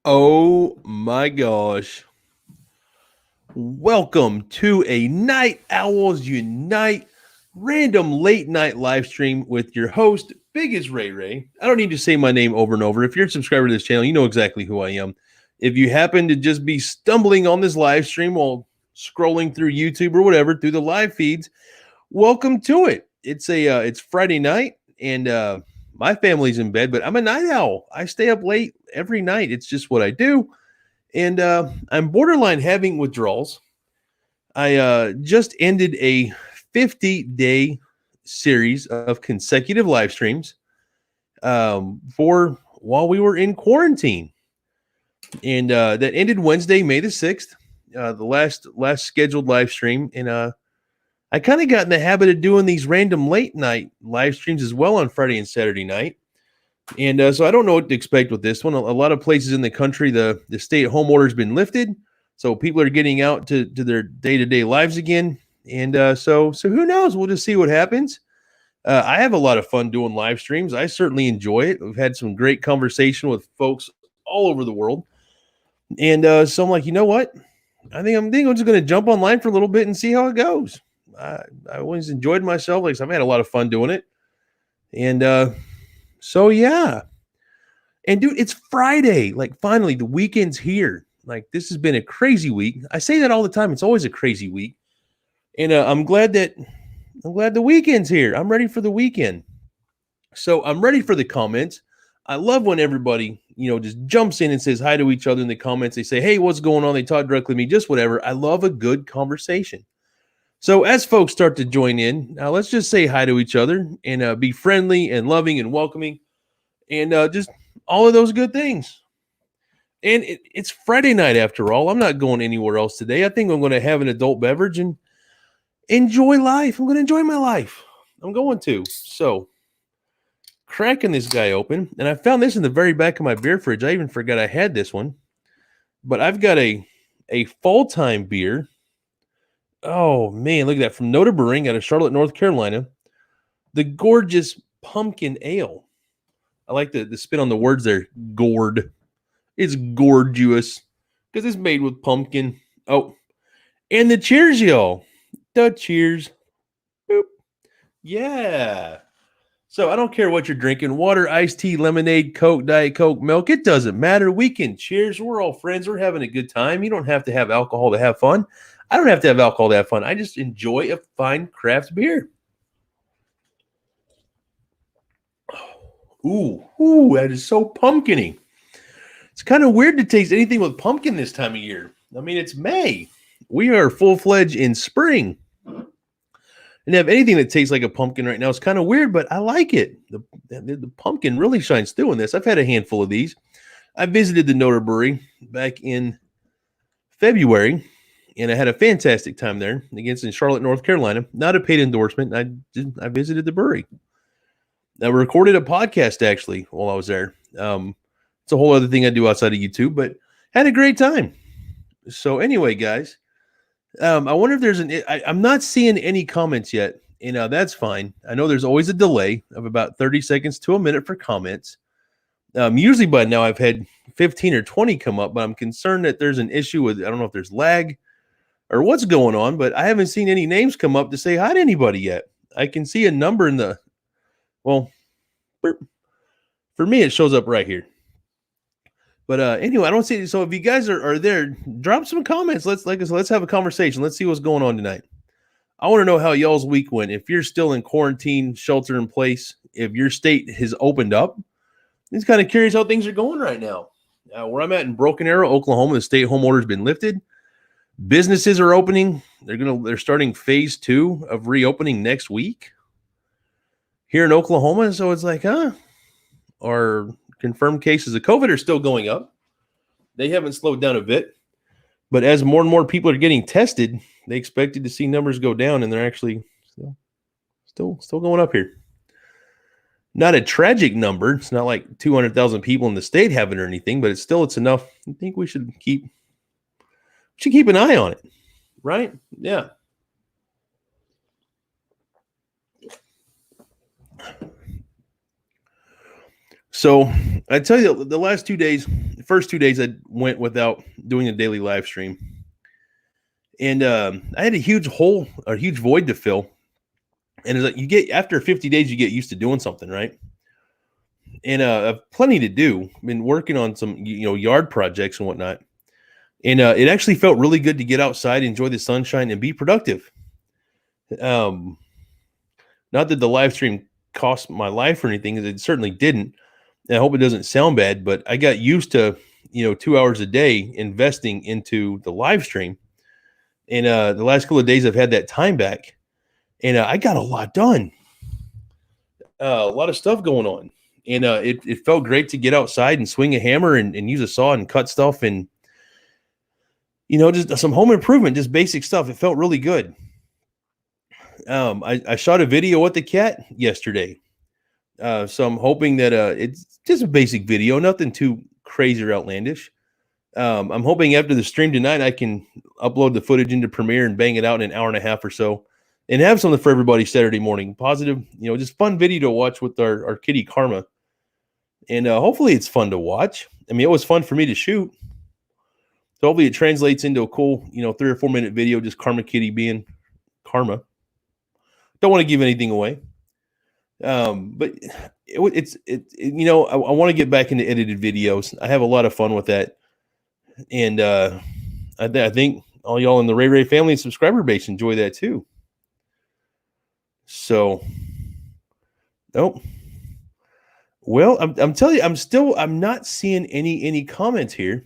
Oh my gosh. Welcome to a Night Owls Unite random late night live stream with your host, BiggestRayRay. I don't need to say my name over and over. If you're a subscriber to this channel, you know exactly who I am. If you happen to just be stumbling on this live stream while scrolling through YouTube or whatever through the live feeds, welcome to it. It's Friday night and my family's in bed, but I'm a night owl. I stay up late every night. It's just what I do. And I'm borderline having withdrawals. I just ended a 50-day series of consecutive live streams for while we were in quarantine, and that ended Wednesday, May the 6th, the last scheduled live stream. And I kind of got in the habit of doing these random late night live streams as well on Friday and Saturday night. And so I don't know what to expect with this one. A lot of places in the country, the stay-at-home order has been lifted, so people are getting out to their day-to-day lives again. And so who knows? We'll just see what happens. I have a lot of fun doing live streams. I certainly enjoy it. We've had some great conversation with folks all over the world. And so I'm like, you know what? I think I'm just going to jump online for a little bit and see how it goes. I always enjoyed myself. Like I've had a lot of fun doing it. And so yeah. And dude, it's Friday. Like finally the weekend's here. Like this has been a crazy week. I say that all the time. It's always a crazy week. And I'm glad the weekend's here. I'm ready for the weekend. So I'm ready for the comments. I love when everybody, just jumps in and says hi to each other in the comments. They say, "Hey, what's going on?" They talk directly to me, just whatever. I love a good conversation. So as folks start to join in, now let's just say hi to each other and be friendly and loving and welcoming and just all of those good things. And it's Friday night after all. I'm not going anywhere else today. I think I'm going to have an adult beverage and enjoy life. I'm going to enjoy my life. I'm going to. So, cracking this guy open. And I found this in the very back of my beer fridge. I even forgot I had this one. But I've got a fall time beer. Oh, man. Look at that. From Nota Brewing out of Charlotte, North Carolina. The gorgeous pumpkin ale. I like the spin on the words there. Gourd. It's gorgeous because it's made with pumpkin. Oh, and the cheers, y'all. The cheers. Boop. Yeah. So I don't care what you're drinking, water, iced tea, lemonade, Coke, Diet Coke, milk. It doesn't matter. We can cheers. We're all friends. We're having a good time. You don't have to have alcohol to have fun. I don't have to have alcohol to have fun. I just enjoy a fine craft beer. Ooh, that is so pumpkiny. It's kind of weird to taste anything with pumpkin this time of year. I mean, it's May. We are full-fledged in spring. And have anything that tastes like a pumpkin right now is kind of weird, but I like it. The pumpkin really shines through in this. I've had a handful of these. I visited the Nota Brewery back in February, and I had a fantastic time there. Against in Charlotte, North Carolina. Not a paid endorsement. I visited the brewery. I recorded a podcast actually while I was there. It's a whole other thing I do outside of YouTube, but had a great time. So anyway, guys, I wonder if there's I'm not seeing any comments yet. That's fine. I know there's always a delay of about 30 seconds to a minute for comments. Usually by now I've had 15 or 20 come up, but I'm concerned that there's an issue with, I don't know if there's lag or what's going on, but I haven't seen any names come up to say hi to anybody yet. I can see a number in the, well, for me, it shows up right here. But anyway, I don't see. So if you guys are there, drop some comments. Let's have a conversation. Let's see what's going on tonight. I want to know how y'all's week went. If you're still in quarantine, shelter in place, if your state has opened up, I'm just kind of curious how things are going right now. Where I'm at in Broken Arrow, Oklahoma, the stay-at-home order has been lifted. Businesses are opening. They're starting phase 2 of reopening next week here in Oklahoma. So it's like, our confirmed cases of COVID are still going up. They haven't slowed down a bit. But as more and more people are getting tested, they expected to see numbers go down, and they're actually still going up here. Not a tragic number. It's not like 200,000 people in the state have it or anything, but it's enough. I think we should keep an eye on it, right? Yeah. So I tell you, the last 2 days the first 2 days I went without doing a daily live stream. And I had a huge void to fill. And it's like you get after 50 days, you get used to doing something, right? And I've plenty to do. I've been working on some, yard projects and whatnot. And it actually felt really good to get outside, enjoy the sunshine, and be productive. Not that the live stream cost my life or anything, it certainly didn't. And I hope it doesn't sound bad, but I got used to, 2 hours a day investing into the live stream. And the last couple of days, I've had that time back. And I got a lot done. A lot of stuff going on. And it felt great to get outside and swing a hammer and use a saw and cut stuff and, just some home improvement, just basic stuff. It felt really good. I shot a video with the cat yesterday. So I'm hoping that it's just a basic video, nothing too crazy or outlandish. I'm hoping after the stream tonight, I can upload the footage into Premiere and bang it out in an hour and a half or so. And have something for everybody Saturday morning. Positive, just fun video to watch with our kitty Karma. And hopefully it's fun to watch. I mean, it was fun for me to shoot. So hopefully it translates into a cool, 3 or 4 minute video, just Karma Kitty being Karma. Don't want to give anything away. But I want to get back into edited videos. I have a lot of fun with that. And I think all y'all in the Ray family and subscriber base enjoy that too. So, nope. Well, I'm telling you, I'm not seeing any comments here,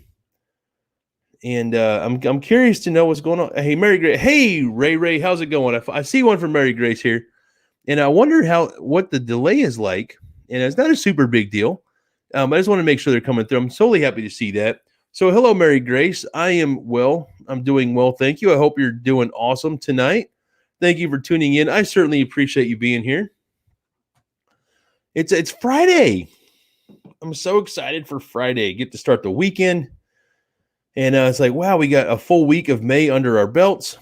and I'm curious to know what's going on. Hey, Mary Grace. Hey, Ray, how's it going? I see one from Mary Grace here, and I wonder what the delay is like. And it's not a super big deal. I just want to make sure they're coming through. I'm totally happy to see that. So, hello, Mary Grace. I am well. I'm doing well, thank you. I hope you're doing awesome tonight. Thank you for tuning in. I certainly appreciate you being here. It's Friday. I'm so excited for Friday. Get to start the weekend. And it's like, wow, we got a full week of May under our belts.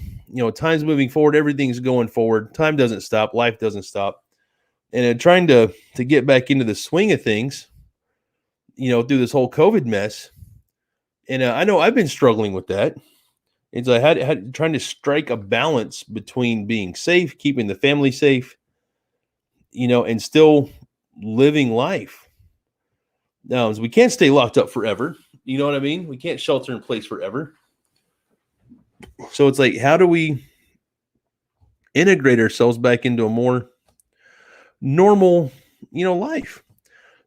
Time's moving forward. Everything's going forward. Time doesn't stop. Life doesn't stop. And trying to get back into the swing of things, through this whole COVID mess. And I know I've been struggling with that. It's like had trying to strike a balance between being safe, keeping the family safe, and still living life. Now, we can't stay locked up forever. You know what I mean? We can't shelter in place forever. So it's like, how do we integrate ourselves back into a more normal, life?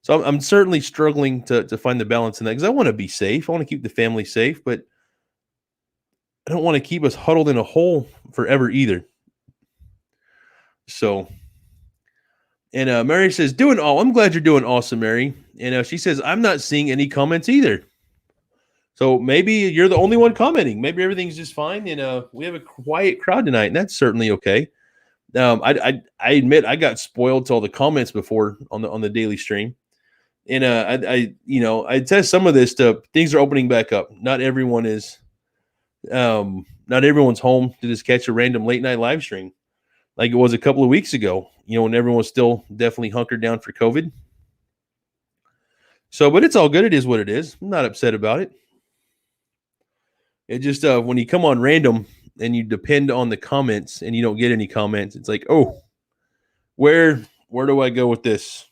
So I'm certainly struggling to find the balance in that because I want to be safe. I want to keep the family safe, but I don't want to keep us huddled in a hole forever either. So, and Mary says, I'm glad you're doing awesome, Mary. And she says, I'm not seeing any comments either. So maybe you're the only one commenting. Maybe everything's just fine. And we have a quiet crowd tonight, and that's certainly okay. I admit I got spoiled to all the comments before on the daily stream. And I test some of this stuff. Things are opening back up. Not everyone's home to just catch a random late night live stream like it was a couple of weeks ago, when everyone was still definitely hunkered down for COVID. So, but it's all good. It is what it is. I'm not upset about it. It just, when you come on random and you depend on the comments and you don't get any comments, it's like, oh, where do I go with this?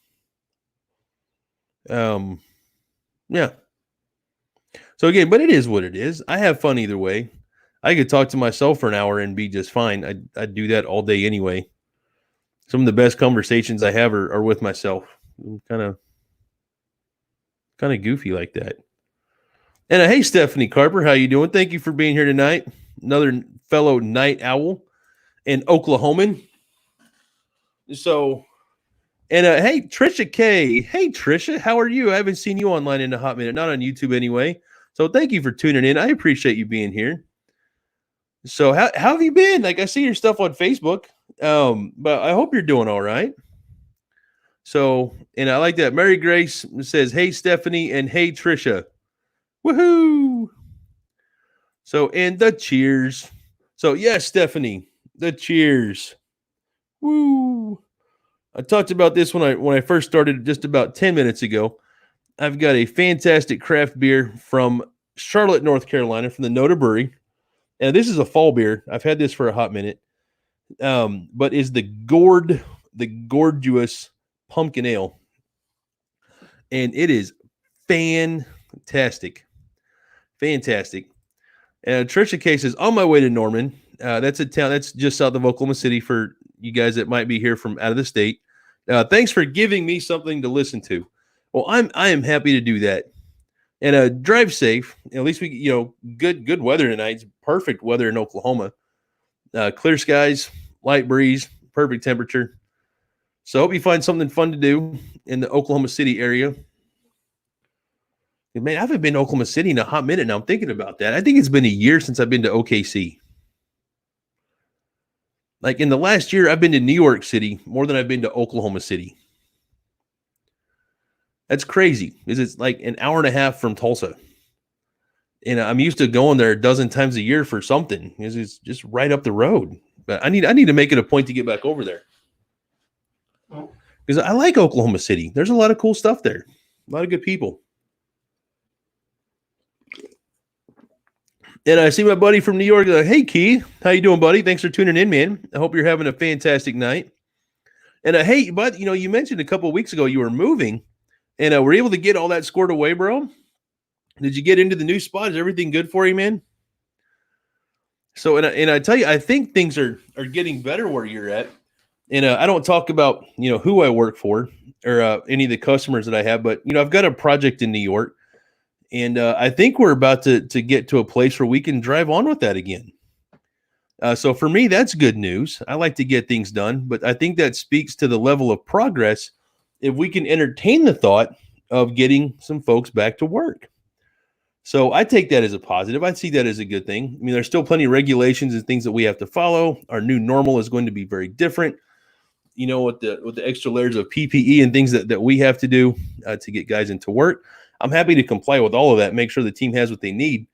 Yeah. So again, but it is what it is. I have fun either way. I could talk to myself for an hour and be just fine. I'd do that all day anyway. Some of the best conversations I have are with myself. I'm kind of goofy like that. And hey, Stephanie Carper, how you doing? Thank you for being here tonight. Another fellow night owl in Oklahoman. So, and hey, Trisha K. Hey, Trisha, how are you? I haven't seen you online in a hot minute, not on YouTube anyway. So thank you for tuning in. I appreciate you being here. So how have you been? Like, I see your stuff on Facebook, but I hope you're doing all right. So, and I like that. Mary Grace says, hey, Stephanie, and hey, Trisha. Woohoo! So, and the cheers. So, yes, Stephanie, the cheers. Woo! I talked about this when I first started just about 10 minutes ago. I've got a fantastic craft beer from Charlotte, North Carolina, from the Noda Brewery. And this is a fall beer. I've had this for a hot minute. But is the Gorgeous Pumpkin Ale. And it is fantastic. Fantastic. Trisha Case is on my way to Norman. That's a town that's just south of Oklahoma City for you guys that might be here from out of the state. Thanks for giving me something to listen to. Well, I am happy to do that. And drive safe. At least we, good weather tonight. It's perfect weather in Oklahoma. Clear skies, light breeze, perfect temperature. So I hope you find something fun to do in the Oklahoma City area. Man, I haven't been to Oklahoma City in a hot minute now. I'm thinking about that. I think it's been a year since I've been to OKC. Like in the last year, I've been to New York City more than I've been to Oklahoma City. That's crazy. It's like an hour and a half from Tulsa. And I'm used to going there a dozen times a year for something. It's just right up the road. But I need to make it a point to get back over there. Because I like Oklahoma City. There's a lot of cool stuff there. A lot of good people. And I see my buddy from New York. Like, hey, Keith, how you doing, buddy? Thanks for tuning in, man. I hope you're having a fantastic night. And hey, bud, you mentioned a couple of weeks ago you were moving, and were able to get all that squared away, bro? Did you get into the new spot? Is everything good for you, man? So, and I tell you, I think things are getting better where you're at. And I don't talk about, who I work for or any of the customers that I have, but, I've got a project in New York. And I think we're about to get to a place where we can drive on with that again. So for me, that's good news. I like to get things done, but I think that speaks to the level of progress if we can entertain the thought of getting some folks back to work. So I take that as a positive. I see that as a good thing. I mean, there's still plenty of regulations and things that we have to follow. Our new normal is going to be very different. With the extra layers of PPE and things that we have to do to get guys into work. I'm happy to comply with all of that, make sure the team has what they need.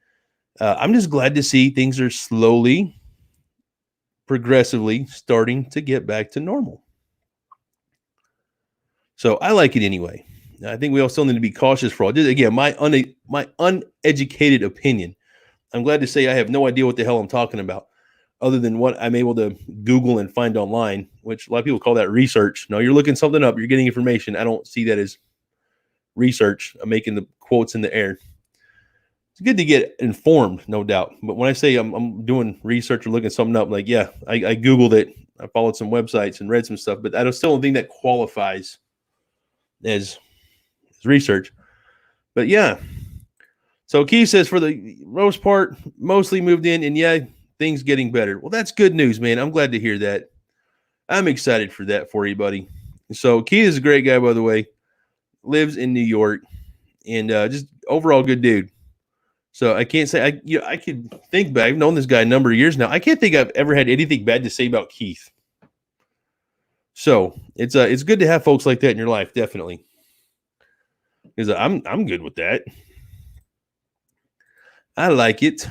I'm just glad to see things are slowly, progressively starting to get back to normal. So I like it anyway. I think we all still need to be cautious for all. Again, my uneducated opinion. I'm glad to say I have no idea what the hell I'm talking about, other than what I'm able to Google and find online, which a lot of people call that research. No, you're looking something up. You're getting information. I don't see that as research. I'm making the quotes in the air. It's good to get informed, no doubt. But when I say I'm doing research or looking something up, like, yeah, I Googled it. I followed some websites and read some stuff, but I still don't think that qualifies as research. But yeah. So Keith says, for the most part, mostly moved in, and yeah, things getting better. Well, that's good news, man. I'm glad to hear that. I'm excited for that for you, buddy. So Keith is a great guy, by the way. Lives in New York, and just overall good dude. So I can't say I could think back. I've known this guy a number of years now. I can't think I've ever had anything bad to say about Keith. So it's good to have folks like that in your life, definitely. Because I'm good with that. I like it.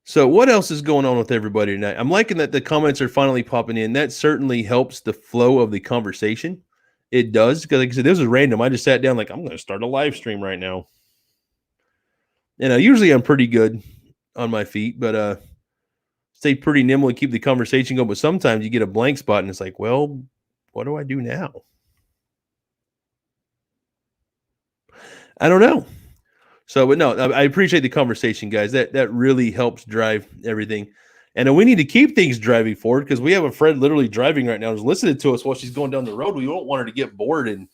So what else is going on with everybody tonight? I'm liking that the comments are finally popping in. That certainly helps the flow of the conversation. It does, because like I said, this was random. I just sat down like, I'm going to start a live stream right now. And usually I'm pretty good on my feet, but stay pretty nimble and keep the conversation going. But sometimes you get a blank spot and it's like, well, what do I do now? I don't know. So, but no, I appreciate the conversation, guys. That really helps drive everything. And we need to keep things driving forward, because we have a friend literally driving right now who's listening to us while she's going down the road. We don't want her to get bored and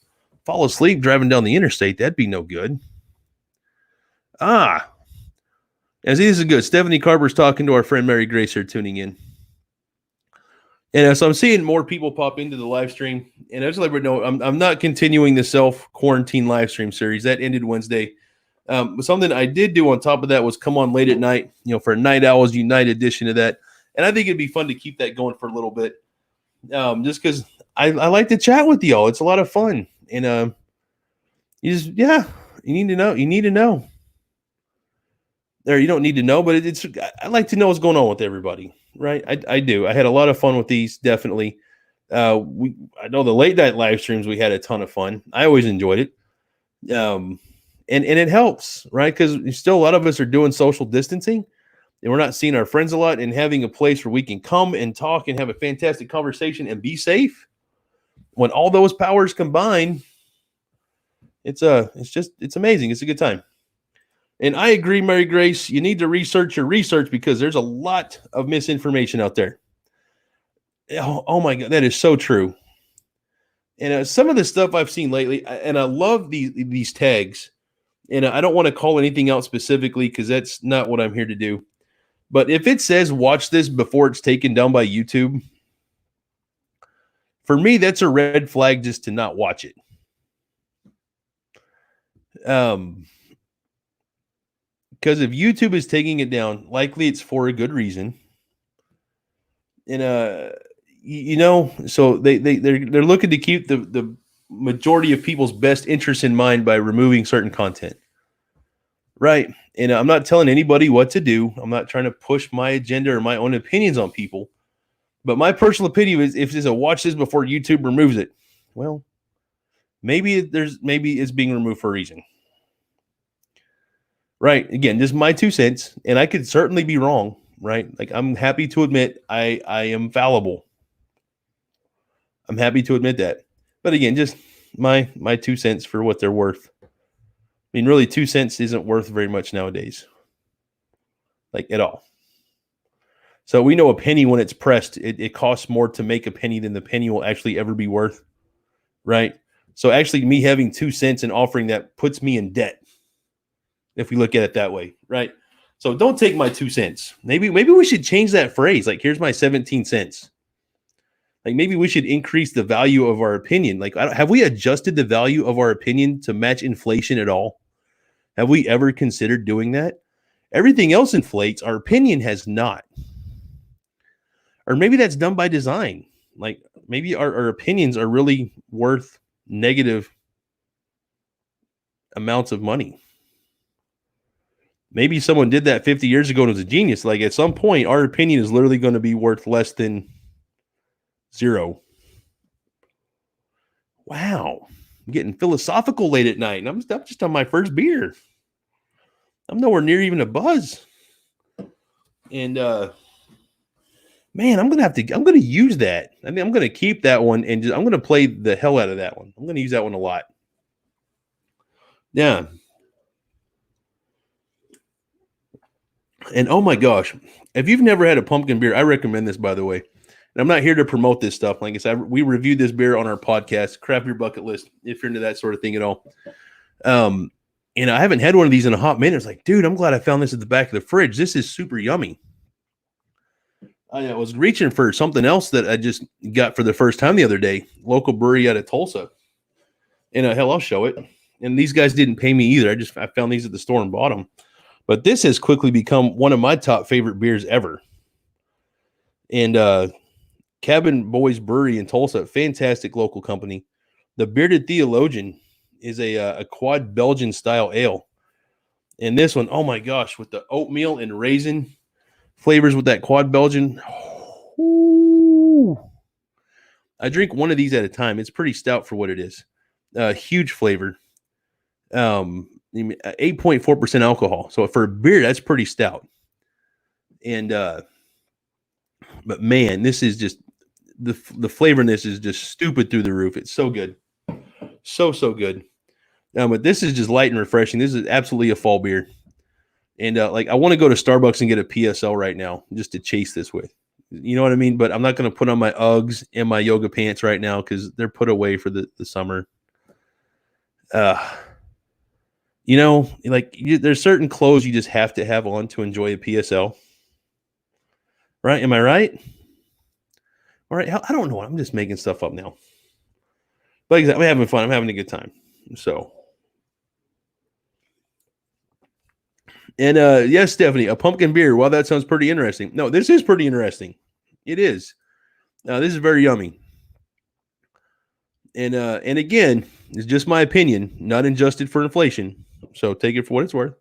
fall asleep driving down the interstate. That'd be no good. And see, this is good. Stephanie Carver's talking to our friend Mary Grace here, tuning in. And so I'm seeing more people pop into the live stream. And I just let everybody know I'm not continuing the self-quarantine live stream series. That ended Wednesday. But something I did do on top of that was come on late at night, for a Night Owls Unite edition of that. And I think it'd be fun to keep that going for a little bit. Just because I like to chat with y'all. It's a lot of fun. And you need to know. You need to know. Or you don't need to know, but I like to know what's going on with everybody, right? I do. I had a lot of fun with these, definitely. I know the late night live streams, we had a ton of fun. I always enjoyed it. And it helps, right? Because still a lot of us are doing social distancing and we're not seeing our friends a lot, and having a place where we can come and talk and have a fantastic conversation and be safe. When all those powers combine, it's amazing. It's a good time. And I agree, Mary Grace, you need to research your research because there's a lot of misinformation out there. Oh my God, that is so true. And some of the stuff I've seen lately, and I love these tags, and I don't want to call anything out specifically because that's not what I'm here to do. But if it says watch this before it's taken down by YouTube, for me, that's a red flag just to not watch it. Because if YouTube is taking it down, likely it's for a good reason. And so they're looking to keep the majority of people's best interests in mind by removing certain content. Right. And I'm not telling anybody what to do. I'm not trying to push my agenda or my own opinions on people. But my personal opinion is if there's a watch this before YouTube removes it, well, maybe it's being removed for a reason. Right. Again, just my 2 cents. And I could certainly be wrong. Right. Like, I'm happy to admit I am fallible. I'm happy to admit that. But again, just my 2 cents for what they're worth. I mean, really, 2 cents isn't worth very much nowadays, like at all. So we know a penny, when it's pressed, it costs more to make a penny than the penny will actually ever be worth, right? So actually, me having 2 cents and offering that puts me in debt, if we look at it that way, right? So don't take my 2 cents. Maybe we should change that phrase. Like, here's my 17 cents. Like, maybe we should increase the value of our opinion. Like, have we adjusted the value of our opinion to match inflation at all? Have we ever considered doing that? Everything else inflates. Our opinion has not. Or maybe that's done by design. Like, maybe our opinions are really worth negative amounts of money. Maybe someone did that 50 years ago and was a genius. Like, at some point, our opinion is literally going to be worth less than zero. Wow. I'm getting philosophical late at night, and I'm just on my first beer. I'm nowhere near even a buzz. And man, I'm gonna use that. I mean, I'm gonna keep that one, and I'm gonna play the hell out of that one. I'm gonna use that one a lot. Yeah. And oh my gosh, if you've never had a pumpkin beer, I recommend this, by the way. And I'm not here to promote this stuff. Like I said, we reviewed this beer on our podcast, Craft Beer Bucket List, if you're into that sort of thing at all. And I haven't had one of these in a hot minute. It's like, dude, I'm glad I found this at the back of the fridge. This is super yummy. I was reaching for something else that I just got for the first time the other day, local brewery out of Tulsa. And hell, I'll show it. And these guys didn't pay me either. I found these at the store and bought them. But this has quickly become one of my top favorite beers ever. And Cabin Boys Brewery in Tulsa, fantastic local company. The Bearded Theologian is a quad Belgian style ale. And this one, oh my gosh, with the oatmeal and raisin flavors with that quad Belgian. Ooh. I drink one of these at a time. It's pretty stout for what it is. Huge flavor. 8.4% alcohol. So for a beer, that's pretty stout. And but man, this is just the flavor in this is just stupid through the roof. It's so good. So good. But this is just light and refreshing. This is absolutely a fall beer. And like, I want to go to Starbucks and get a PSL right now just to chase this with. You know what I mean? But I'm not going to put on my Uggs and my yoga pants right now because they're put away for the summer. You know, like there's certain clothes you just have to have on to enjoy a PSL. Right? Am I right? All right. I don't know. I'm just making stuff up now. But I'm having fun. I'm having a good time. So. And yes, Stephanie, a pumpkin beer. Well, that sounds pretty interesting. No, this is pretty interesting. It is. This is very yummy. And again, it's just my opinion, not adjusted for inflation. So take it for what it's worth.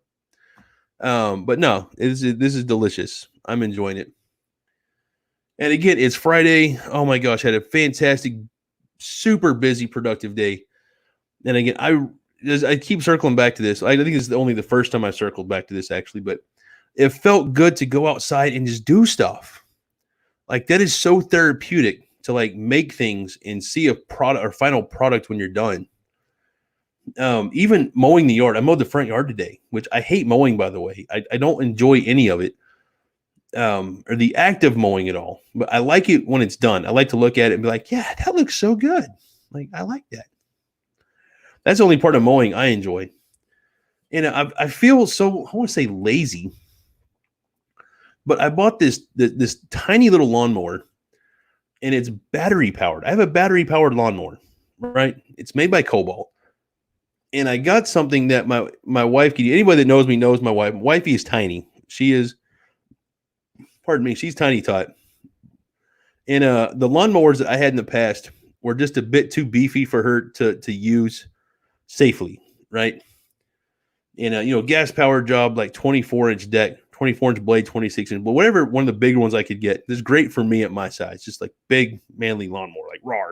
But no, this is delicious. I'm enjoying it. And again, it's Friday. Oh my gosh, I had a fantastic, super busy, productive day. And again, I keep circling back to this. I think this is only the first time I circled back to this actually, but it felt good to go outside and just do stuff. Like that is so therapeutic to like make things and see a product or final product when you're done. Even mowing the yard. I mowed the front yard today, which I hate mowing, by the way. I don't enjoy any of it. Or the act of mowing it all, but I like it when it's done. I like to look at it and be like, yeah, that looks so good. Like, I like that. That's the only part of mowing I enjoy. And I feel so, I want to say lazy, but I bought this tiny little lawnmower and it's battery powered. I have a battery powered lawnmower, right? It's made by Cobalt. And I got something that my wife can, anybody that knows me knows my wife. Wifey is tiny. She is, pardon me, she's tiny tot. And the lawnmowers that I had in the past were just a bit too beefy for her to use safely, right? And gas powered job, like 24-inch deck, 24-inch blade, 26-inch, but whatever one of the bigger ones I could get. This is great for me at my size, just like big manly lawnmower, like raw,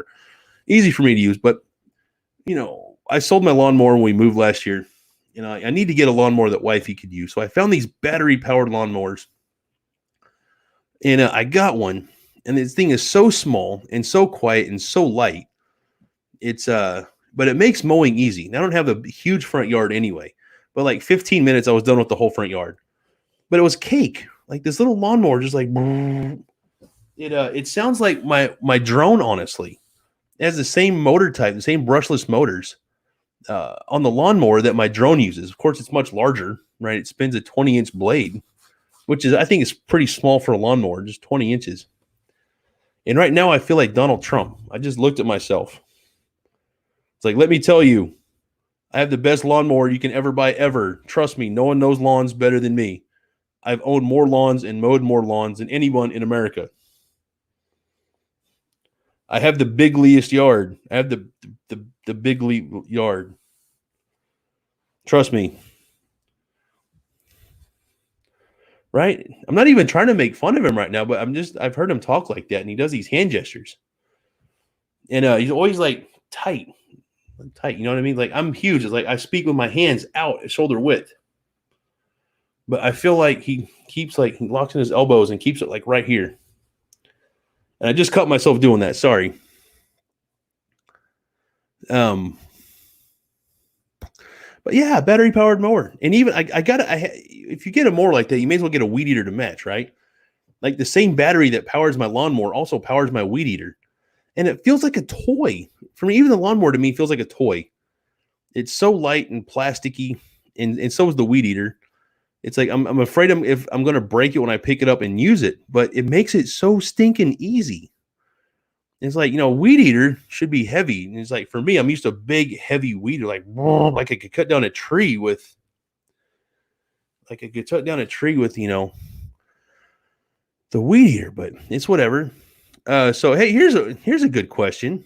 easy for me to use. But I sold my lawnmower when we moved last year. I need to get a lawnmower that wifey could use. So I found these battery powered lawnmowers, and I got one. And this thing is so small and so quiet and so light. But it makes mowing easy. And I don't have a huge front yard anyway. But like 15 minutes, I was done with the whole front yard. But it was cake. Like this little lawnmower, just like it sounds like my drone. Honestly, it has the same motor type, the same brushless motors on the lawnmower that my drone uses. Of course, it's much larger, right? It spins a 20-inch blade, which I think is pretty small for a lawnmower, just 20 inches. And right now, I feel like Donald Trump. I just looked at myself. It's like, let me tell you, I have the best lawnmower you can ever buy ever. Trust me, no one knows lawns better than me. I've owned more lawns and mowed more lawns than anyone in America. I have the bigliest yard. I have the big yard. Trust me. Right? I'm not even trying to make fun of him right now, but I've heard him talk like that, and he does these hand gestures. And he's always like tight, you know what I mean? Like I'm huge. It's like I speak with my hands out at shoulder width. But I feel like he locks in his elbows and keeps it like right here. And I just caught myself doing that. Sorry. But yeah, battery powered mower. And even if you get a mower like that, you may as well get a weed eater to match, right? Like the same battery that powers my lawnmower also powers my weed eater. And it feels like a toy. For me, even the lawnmower to me feels like a toy. It's so light and plasticky, and so is the weed eater. It's like I'm afraid if I'm going to break it when I pick it up and use it, but it makes it so stinking easy. It's like, weed eater should be heavy. And it's like, for me, I'm used to a big, heavy weed eater, like I could cut down a tree with, the weed eater, but it's whatever. So, hey, here's a good question.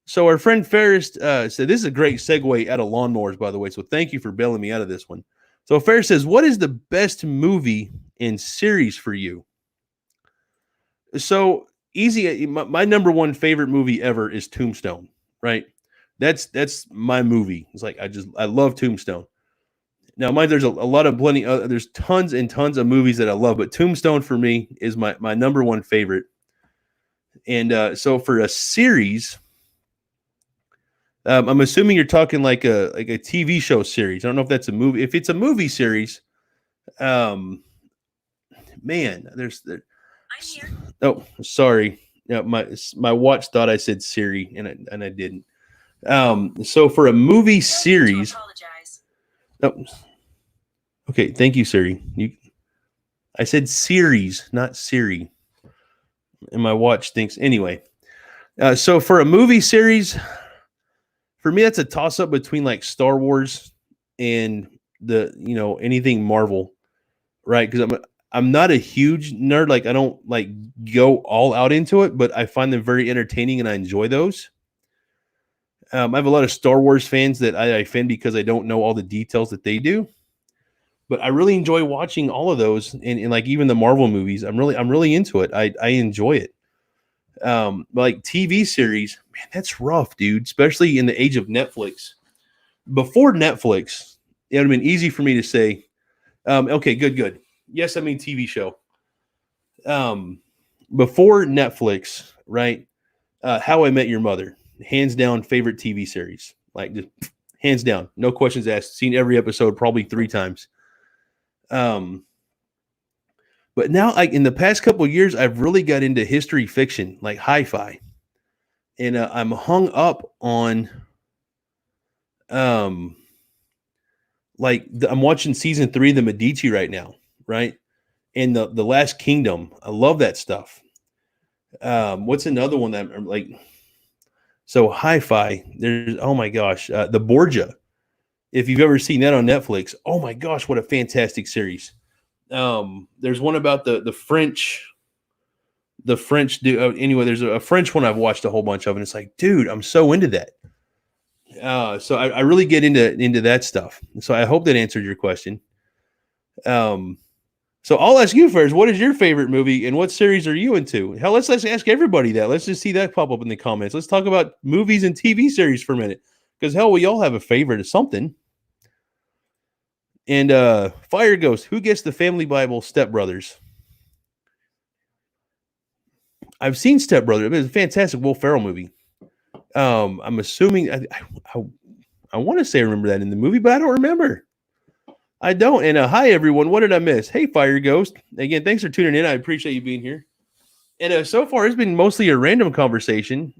So our friend Ferris said, this is a great segue out of lawnmowers, by the way. So thank you for bailing me out of this one. So Ferris says, what is the best movie and series for you? So easy. My number one favorite movie ever is Tombstone, right? That's my movie. It's like, I love Tombstone. Now, there's a lot of there's tons and tons of movies that I love, but Tombstone for me is my number one favorite. And so for a series, I'm assuming you're talking like a TV show series. I don't know if that's a movie. If it's a movie series, man, I'm here. Oh, sorry. Yeah, my watch thought I said Siri, and I didn't. So for a movie series, oh, okay. Thank you, Siri. I said series, not Siri, and my watch thinks anyway. So for a movie series, for me, that's a toss up between like Star Wars and anything Marvel, right? Because I'm not a huge nerd. Like I don't like go all out into it, but I find them very entertaining and I enjoy those. I have a lot of Star Wars fans that I offend because I don't know all the details that they do. but I really enjoy watching all of those, and like even the Marvel movies. I'm really into it. I enjoy it. Like TV series, man, that's rough, dude. Especially in the age of Netflix. Before Netflix, it would have been easy for me to say, okay, good. Yes, I mean TV show. Before Netflix, right? How I Met Your Mother, hands down favorite TV series. Like just hands down, no questions asked. Seen every episode probably 3 times. But now, like in the past couple of years, I've really got into history fiction, like hi-fi, and I'm hung up on, I'm watching season 3 of the Medici right now, right? And the Last Kingdom. I love that stuff. What's another one that I'm like? So hi-fi. There's oh my gosh, the Borgia. If you've ever seen that on Netflix, oh my gosh, what a fantastic series. There's one about the French. The French do anyway. There's a French one I've watched a whole bunch of, and it's like, dude, I'm so into that. So I really get into that stuff. So I hope that answered your question. So I'll ask you first. What is your favorite movie, and what series are you into? Hell, let's ask everybody that. Let's just see that pop up in the comments. Let's talk about movies and TV series for a minute, because hell, we all have a favorite of something. And Fire Ghost, who gets the Family Bible Step Brothers? I've seen Step Brothers. It was a fantastic Will Ferrell movie. I'm assuming I want to say I remember that in the movie, but I don't remember. I don't. And hi, everyone. What did I miss? Hey, Fire Ghost. Again, thanks for tuning in. I appreciate you being here. And so far, it's been mostly a random conversation.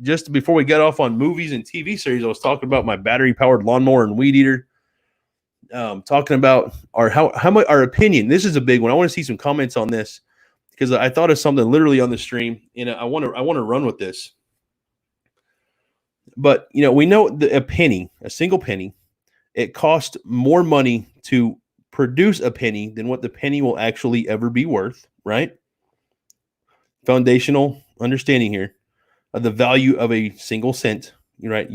Just before we got off on movies and TV series, I was talking about my battery-powered lawnmower and weed eater. Talking about how much our opinion. This is a big one. I want to see some comments on this because I thought of something literally on the stream, and I want to run with this. But we know a single penny, it costs more money to produce a penny than what the penny will actually ever be worth, right? Foundational understanding here of the value of a single cent, right?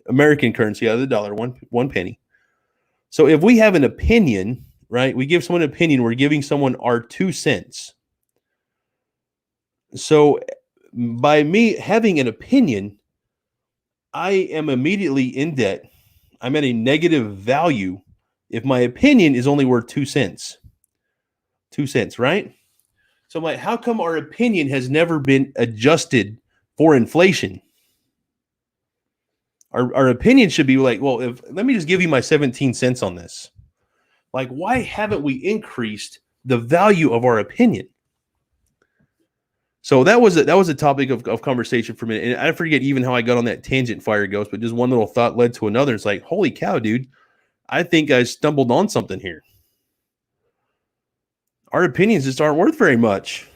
American currency out of the dollar, one penny. So if we have an opinion, right, we give someone an opinion, we're giving someone our 2 cents. So by me having an opinion, I am immediately in debt. I'm at a negative value if my opinion is only worth 2 cents. 2 cents, right? So I'm like, how come our opinion has never been adjusted for inflation? Our opinion should be like, well, let me just give you my 17 cents on this. Like, why haven't we increased the value of our opinion? So that was a topic of conversation for a minute. And I forget even how I got on that tangent, Fire Ghost, but just one little thought led to another. It's like, holy cow, dude. I think I stumbled on something here. Our opinions just aren't worth very much.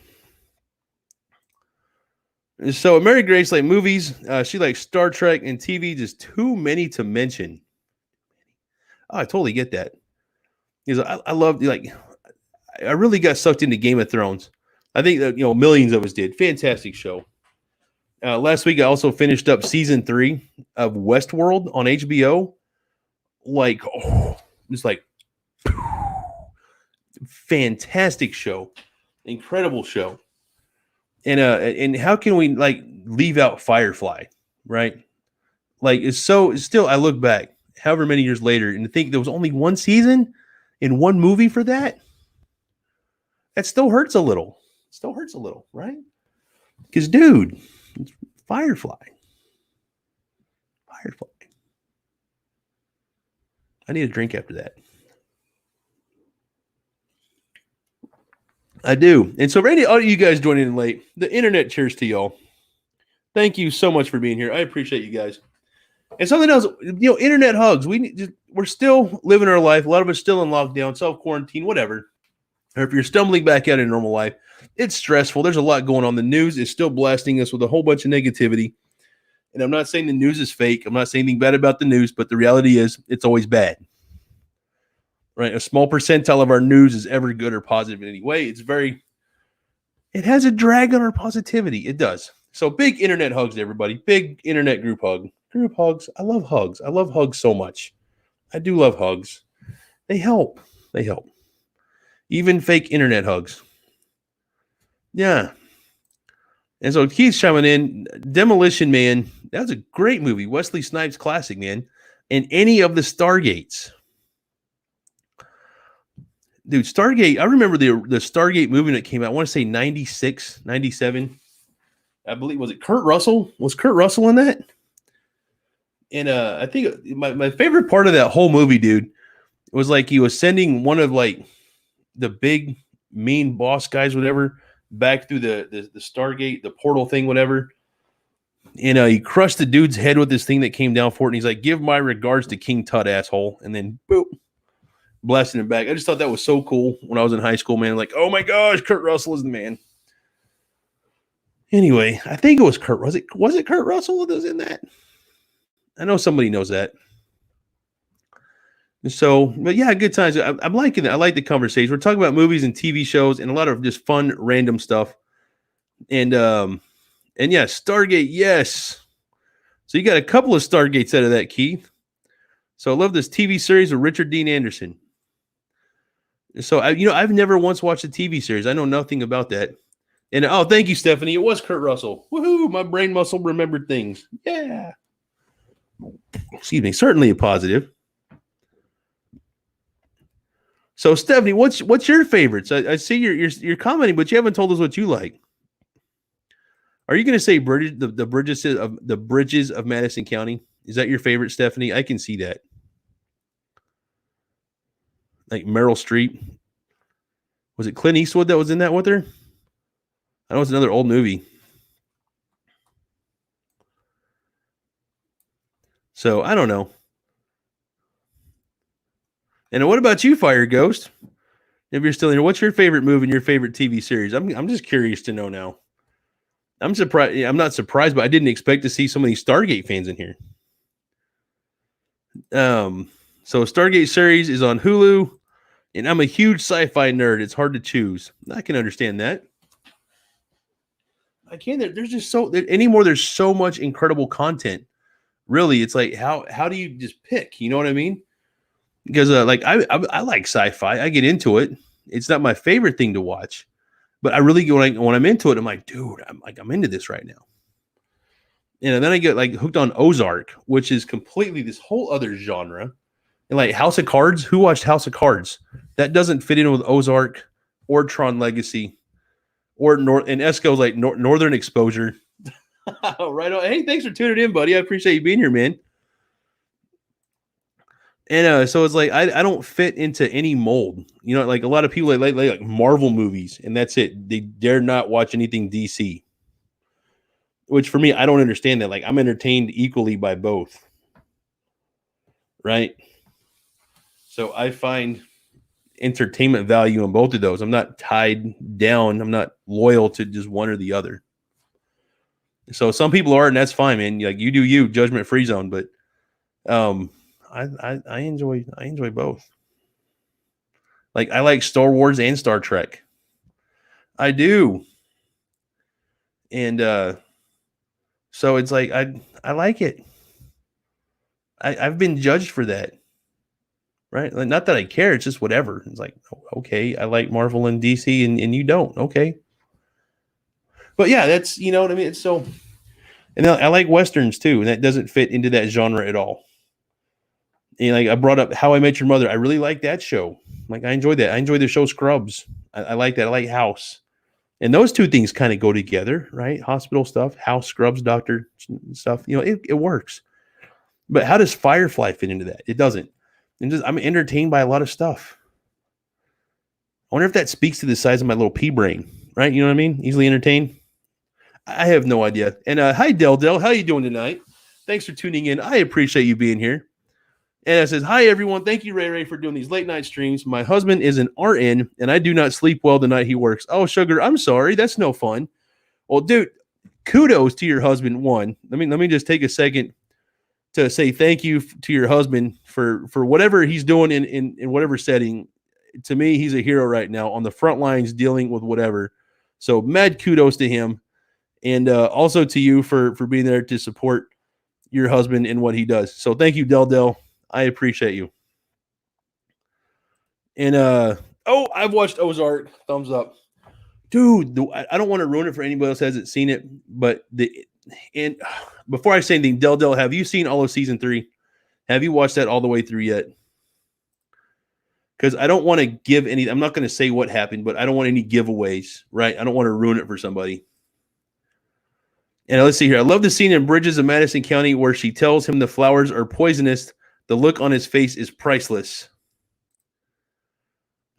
So Mary Grace like movies. She likes Star Trek and TV, just too many to mention. Oh, I totally get that. Because I love, like, I really got sucked into Game of Thrones. I think that, millions of us did. Fantastic show. Last week, I also finished up season 3 of Westworld on HBO. Like, just like, fantastic show. Incredible show. And how can we like leave out Firefly, right? Like it's still, I look back however many years later and think there was only one season in one movie for that. That still hurts a little. Still hurts a little, right? Because dude, it's Firefly. I need a drink after that. I do. And so, Randy, all you guys joining in late, the internet cheers to y'all. Thank you so much for being here. I appreciate you guys. And something else, internet hugs. We're still living our life. A lot of us still in lockdown, self-quarantine, whatever. Or if you're stumbling back out in normal life, it's stressful. There's a lot going on. The news is still blasting us with a whole bunch of negativity. And I'm not saying the news is fake. I'm not saying anything bad about the news, but the reality is it's always bad. Right? A small percentile of our news is ever good or positive in any way. It has a drag on our positivity. It does. So big internet hugs to everybody. Big internet group hug. Group hugs. I love hugs. I love hugs so much. I do love hugs. They help. They help. Even fake internet hugs. Yeah. And so Keith's chiming in. Demolition Man. That was a great movie. Wesley Snipes classic, man. And any of the Stargates. Dude, Stargate. I remember the Stargate movie that came out. I want to say 96, 97. I believe, was it Kurt Russell? Was Kurt Russell in that? And I think my favorite part of that whole movie, dude, was like he was sending one of like the big mean boss guys, whatever, back through the Stargate, the portal thing, whatever. And he crushed the dude's head with this thing that came down for it. And he's like, "Give my regards to King Tut, asshole." And then boop, blasting him back. I just thought that was so cool when I was in high school, man. Like, oh my gosh, Kurt Russell is the man. Anyway, I think it was Kurt. Was it Kurt Russell that was in that? I know somebody knows that. So, but yeah, good times. I'm liking it. I like the conversation. We're talking about movies and TV shows and a lot of just fun, random stuff. And yeah, Stargate, yes. So you got a couple of Stargates out of that, Keith. So I love this TV series with Richard Dean Anderson. So I've never once watched a TV series. I know nothing about that. And oh, thank you, Stephanie. It was Kurt Russell. Woohoo! My brain muscle remembered things. Yeah. Excuse me. Certainly a positive. So, Stephanie, what's your favorites? I see you're commenting, but you haven't told us what you like. Are you going to say the bridges of Madison County? Is that your favorite, Stephanie? I can see that. Like Meryl Streep. Was it Clint Eastwood that was in that with her? I know it's another old movie. So I don't know. And what about you, Fire Ghost? If you're still here, what's your favorite movie and your favorite TV series? I'm just curious to know now. I'm surprised. I'm not surprised, but I didn't expect to see so many Stargate fans in here. So Stargate series is on Hulu, and I'm a huge sci-fi nerd. It's hard to choose. I can understand that. I can't. There's just so anymore. There's so much incredible content. Really, it's like how do you just pick? You know what I mean? Because like I like sci-fi. I get into it. It's not my favorite thing to watch, but I really when I'm into it, I'm like, dude, I'm into this right now. And then I get like hooked on Ozark, which is completely this whole other genre. And like House of Cards, who watched House of Cards? That doesn't fit in with Ozark or Tron Legacy or and Esco's like Northern Exposure. Right on. Hey, thanks for tuning in, buddy. I appreciate you being here, man. And so it's like I don't fit into any mold. You know, like a lot of people like Marvel movies, and that's it. They dare not watch anything DC. Which for me, I don't understand that. Like I'm entertained equally by both. Right? So I find entertainment value in both of those. I'm not tied down. I'm not loyal to just one or the other. So some people are, and that's fine, man. Like you do you, judgment free zone. But I enjoy both. Like I like Star Wars and Star Trek. I do. And so it's like I like it. I've been judged for that. Right? Like, not that I care, it's just whatever. It's like, okay, I like Marvel and DC and you don't. Okay. But yeah, that's you know what I mean? It's so and I like Westerns too, and that doesn't fit into that genre at all. And like I brought up How I Met Your Mother. I really like that show. Like I enjoyed that. I enjoyed the show Scrubs. I like that. I like House. And those two things kind of go together, right? Hospital stuff, House, Scrubs, doctor stuff. You know, it works. But how does Firefly fit into that? It doesn't. And just I'm entertained by a lot of stuff. I wonder if that speaks to the size of my little pea brain, right? You know what I mean? Easily entertained. I have no idea. And hi, Del. How you doing tonight? Thanks for tuning in. I appreciate you being here. And it says, hi, everyone. Thank you, Ray, for doing these late night streams. My husband is an RN, and I do not sleep well the night he works. Oh, sugar, I'm sorry. That's no fun. Well, dude, kudos to your husband. One, let me just take a second to say thank you to your husband for whatever he's doing in whatever setting. To me, he's a hero right now on the front lines dealing with whatever. So mad kudos to him. And also to you for being there to support your husband in what he does. So thank you, Del. I appreciate you. And I've watched Ozark. Thumbs up. Dude, I don't want to ruin it for anybody else who hasn't seen it, but before I say anything, Del, have you seen all of season 3? Have you watched that all the way through yet? Because I don't want to give any. I'm not going to say what happened, but I don't want any giveaways, right? I don't want to ruin it for somebody. And let's see here. I love the scene in Bridges of Madison County where she tells him the flowers are poisonous. The look on his face is priceless.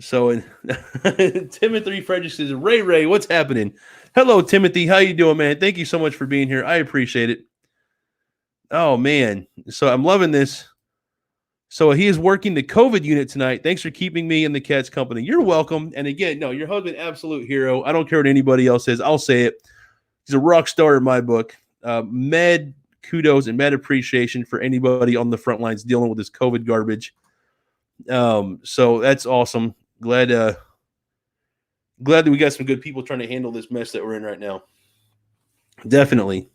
So, Timothy Frederick says, Ray, what's happening? Hello, Timothy. How you doing, man? Thank you so much for being here. I appreciate it. Oh, man. So I'm loving this. So he is working the COVID unit tonight. Thanks for keeping me and the cats company. You're welcome. And again, no, your husband, absolute hero. I don't care what anybody else says. I'll say it. He's a rock star in my book. Mad kudos and mad appreciation for anybody on the front lines dealing with this COVID garbage. So that's awesome. Glad that we got some good people trying to handle this mess that we're in right now. Definitely.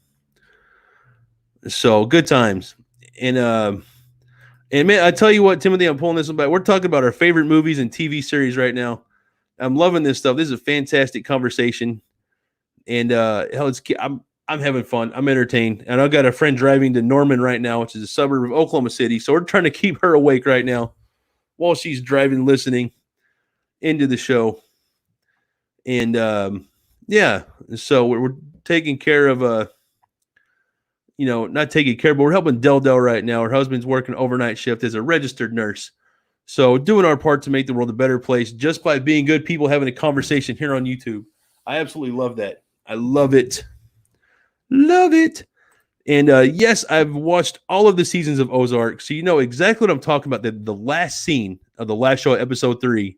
So good times. And man, I tell you what, Timothy, I'm pulling this one back. We're talking about our favorite movies and TV series right now. I'm loving this stuff. This is a fantastic conversation. And I'm having fun. I'm entertained. And I've got a friend driving to Norman right now, which is a suburb of Oklahoma City. So we're trying to keep her awake right now while she's driving, listening into the show. And so we're taking care of not taking care, but we're helping Del right now. Her husband's working overnight shift as a registered nurse. So doing our part to make the world a better place just by being good people having a conversation here on YouTube. I absolutely love that. I love it. Love it. And yes, I've watched all of the seasons of Ozark. So you know exactly what I'm talking about. The last scene of the last show, episode 3,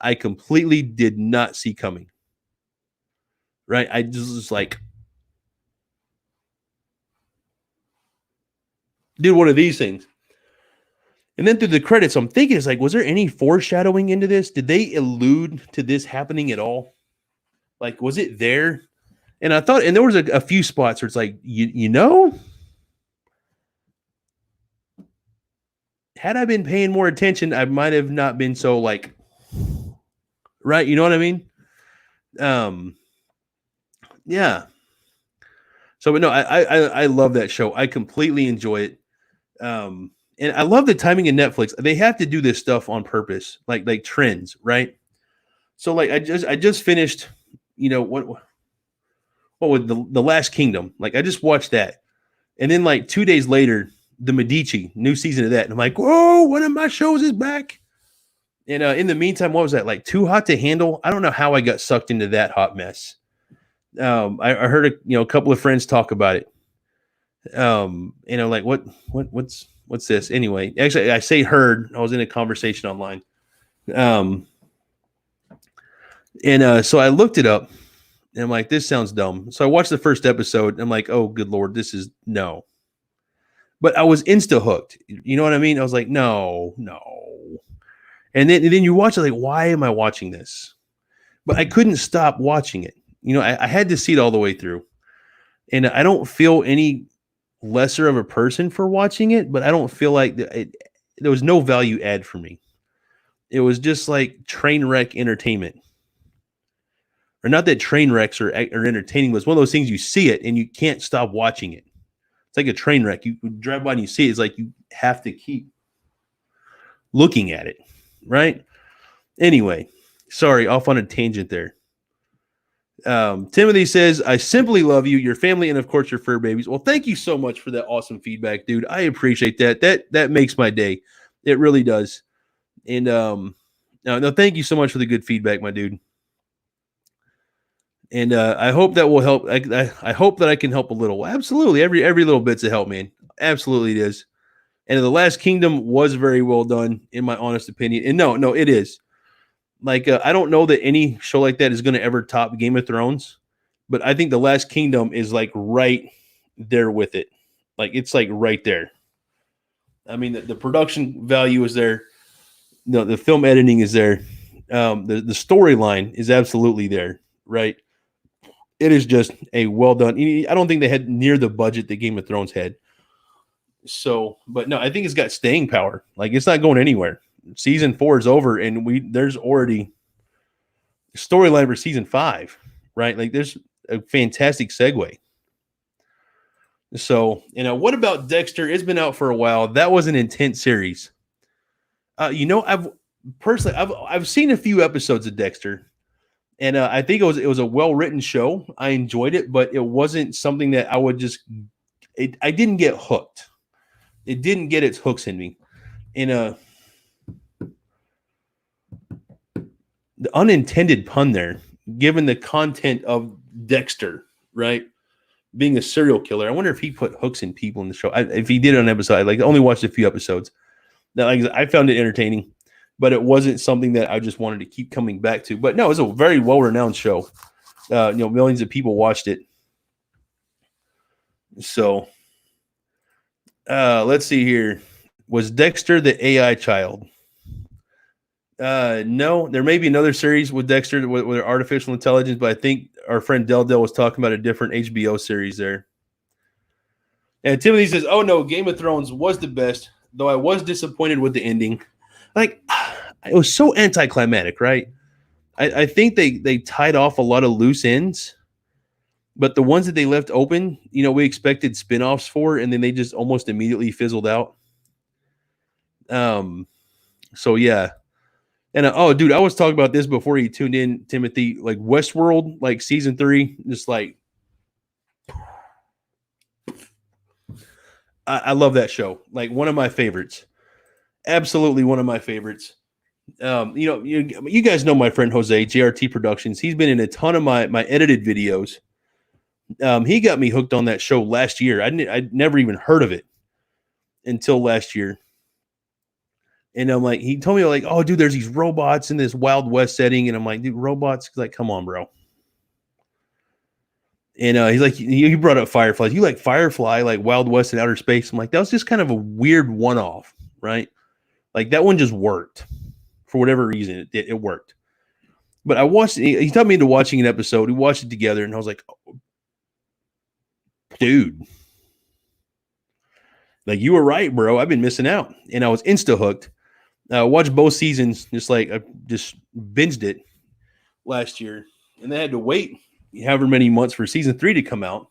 I completely did not see coming. Right? I just was like, dude, one of these things. And then through the credits, I'm thinking, it's like, was there any foreshadowing into this? Did they allude to this happening at all? Like, was it there? And I thought, and there was a few spots where it's like, had I been paying more attention, I might have not been so like, right? You know what I mean? Yeah. So, but no, I love that show. I completely enjoy it. And I love the timing in Netflix. They have to do this stuff on purpose, like trends, right? So, like, I just finished, what was the Last Kingdom? Like, I just watched that, and then like 2 days later, the Medici new season of that, and I'm like, whoa, one of my shows is back. And in the meantime, what was that, like, Too Hot to Handle? I don't know how I got sucked into that hot mess. I heard a couple of friends talk about it. Like, what's this anyway? Actually, I say heard. I was in a conversation online. So I looked it up, and I'm like, this sounds dumb. So I watched the first episode, and I'm like, oh, good Lord, this is no. But I was insta hooked. You know what I mean? I was like, no. And then you watch it, like, why am I watching this? But I couldn't stop watching it. I had to see it all the way through. And I don't feel any lesser of a person for watching it, but I don't feel like there was no value add for me. It was just like train wreck entertainment. Or not that train wrecks are entertaining, but it's one of those things you see it and you can't stop watching it. It's like a train wreck. You drive by and you see it. It's like you have to keep looking at it, right? Anyway, sorry, off on a tangent there. Timothy says, I simply love you, your family, and of course your fur babies. Well, thank you so much for that awesome feedback, dude. I appreciate that. That makes my day. It really does. And no, thank you so much for the good feedback, my dude. And I hope that will help. I hope that I can help a little. Absolutely, every little bit's a help, man. Absolutely, it is. And The Last Kingdom was very well done, in my honest opinion. And no, it is. Like, I don't know that any show like that is going to ever top Game of Thrones, but I think The Last Kingdom is like right there with it. Like, it's like right there. I mean, the production value is there. No, the film editing is there. The storyline is absolutely there, right? It is just a well done. I don't think they had near the budget that Game of Thrones had. So, but no, I think it's got staying power. Like, it's not going anywhere. season 4 is over, and there's already storyline for season 5, right? Like there's a fantastic segue. So, what about Dexter? It's been out for a while. That was an intense series. I've seen a few episodes of Dexter, and I think it was a well-written show. I enjoyed it, but it wasn't something that I would I didn't get hooked. It didn't get its hooks in me. And the unintended pun there, given the content of Dexter, right? Being a serial killer. I wonder if he put hooks in people in the show. If he did on an episode, I only watched a few episodes. Now, I found it entertaining, but it wasn't something that I just wanted to keep coming back to. But no, it was a very well-renowned show. Millions of people watched it. So, let's see here. Was Dexter the AI child? No, there may be another series with Dexter with artificial intelligence, but I think our friend Del was talking about a different HBO series there. And Timothy says, "Oh no, Game of Thrones was the best, though I was disappointed with the ending. Like, it was so anticlimactic, right? I think they tied off a lot of loose ends, but the ones that they left open, we expected spinoffs for, and then they just almost immediately fizzled out. So yeah." And dude, I was talking about this before you tuned in, Timothy. Like Westworld, like season 3, just like I love that show. Like one of my favorites, absolutely one of my favorites. You guys know my friend Jose, JRT Productions. He's been in a ton of my edited videos. He got me hooked on that show last year. I'd never even heard of it until last year. And I'm like, he told me like, oh, dude, there's these robots in this Wild West setting. And I'm like, dude, robots? Like, come on, bro. And he's like, he brought up Fireflies. You like Firefly, like Wild West in outer space? I'm like, that was just kind of a weird one-off, right? Like that one just worked for whatever reason. It worked. But I watched. He told me into watching an episode. We watched it together, and I was like, oh, dude, like you were right, bro. I've been missing out, and I was insta hooked. Watched both seasons, just like I just binged it last year, and they had to wait however many months for season 3 to come out,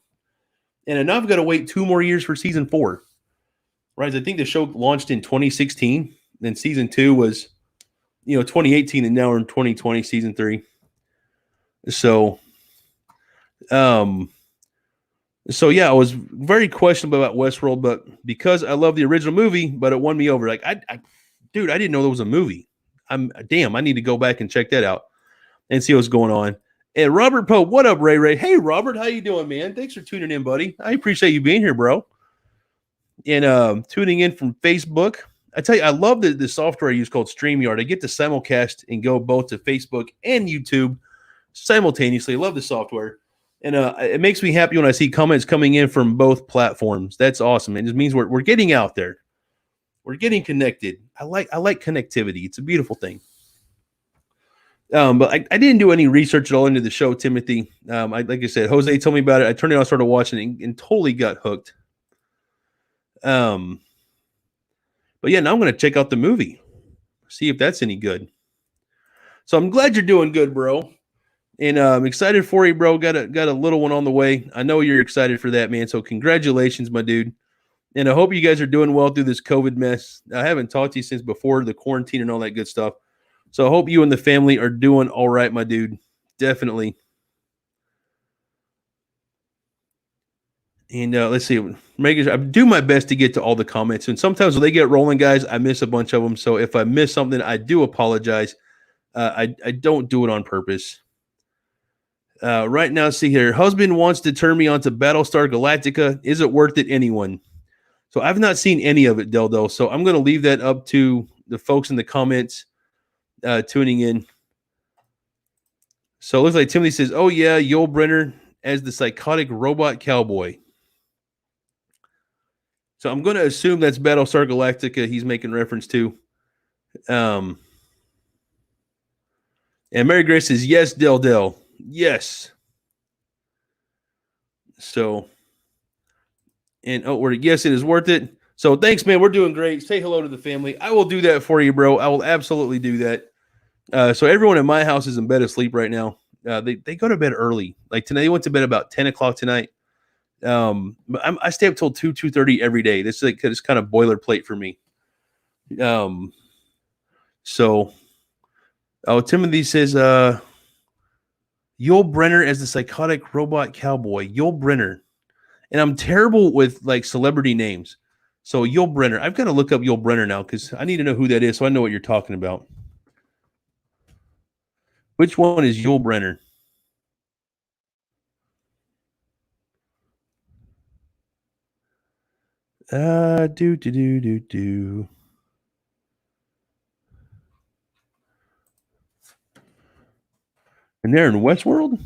and now I've got to wait 2 more years for season 4. Right? I think the show launched in 2016, then season 2 was, 2018, and now we're in 2020, season 3. So, yeah, I was very questionable about Westworld, but because I love the original movie, but it won me over. Like dude, I didn't know there was a movie. I need to go back and check that out and see what's going on. And Robert Pope, what up, Ray Ray? Hey, Robert, how you doing, man? Thanks for tuning in, buddy. I appreciate you being here, bro. And tuning in from Facebook. I tell you, I love the software I use called StreamYard. I get to simulcast and go both to Facebook and YouTube simultaneously. I love the software. And it makes me happy when I see comments coming in from both platforms. That's awesome. It just means we're getting out there. We're getting connected. I like connectivity. It's a beautiful thing. But I didn't do any research at all into the show, Timothy. Like I said, Jose told me about it. I turned it on, started watching it, and totally got hooked. But yeah, now I'm going to check out the movie, see if that's any good. So I'm glad you're doing good, bro. And I'm excited for you, bro. Got a little one on the way. I know you're excited for that, man. So congratulations, my dude. And I hope you guys are doing well through this COVID mess. I haven't talked to you since before the quarantine and all that good stuff. So I hope you and the family are doing all right, my dude. Definitely. And let's see. I do my best to get to all the comments. And sometimes when they get rolling, guys, I miss a bunch of them. So if I miss something, I do apologize. I don't do it on purpose. Right now, see here. Husband wants to turn me on to Battlestar Galactica. Is it worth it, anyone? So I've not seen any of it, Del. So I'm going to leave that up to the folks in the comments tuning in. So it looks like Timothy says, oh, yeah, Yul Brynner as the psychotic robot cowboy. So I'm going to assume that's Battlestar Galactica he's making reference to. And Mary Grace says, yes, Del. Yes. So, yes, it is worth it. So thanks, man. We're doing great. Say hello to the family. I will do that for you, bro. I will absolutely do that. So everyone in my house is in bed asleep right now. They go to bed early. Like tonight, they went to bed about 10 o'clock tonight. But I stay up till 2:30 every day. This is like it's kind of boilerplate for me. So Timothy says, Yul Brynner as the psychotic robot cowboy. Yul Brynner. And I'm terrible with like celebrity names. So Yul Brynner. I've got to look up Yul Brynner now because I need to know who that is so I know what you're talking about. Which one is Yul Brynner? Do. And they're in Westworld?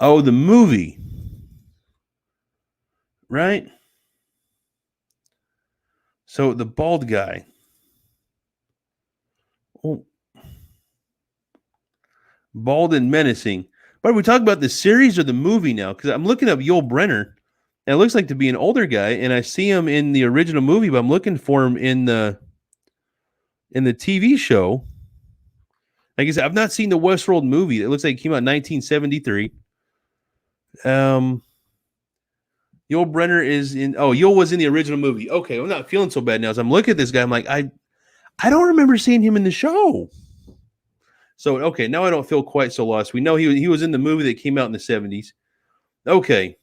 Oh, the movie. Right? So the bald guy. Oh. Bald and menacing. But we talk about the series or the movie now? Because I'm looking up Yul Brynner, and it looks like to be an older guy, and I see him in the original movie, but I'm looking for him in the TV show. Like I said, I've not seen the Westworld movie. It looks like it came out in 1973. Yul Brynner is in. Oh, Yul was in the original movie. Okay, I'm not feeling so bad now. As I'm looking at this guy, I'm like, I don't remember seeing him in the show. So okay, now I don't feel quite so lost. We know he was in the movie that came out in the 70s. Okay,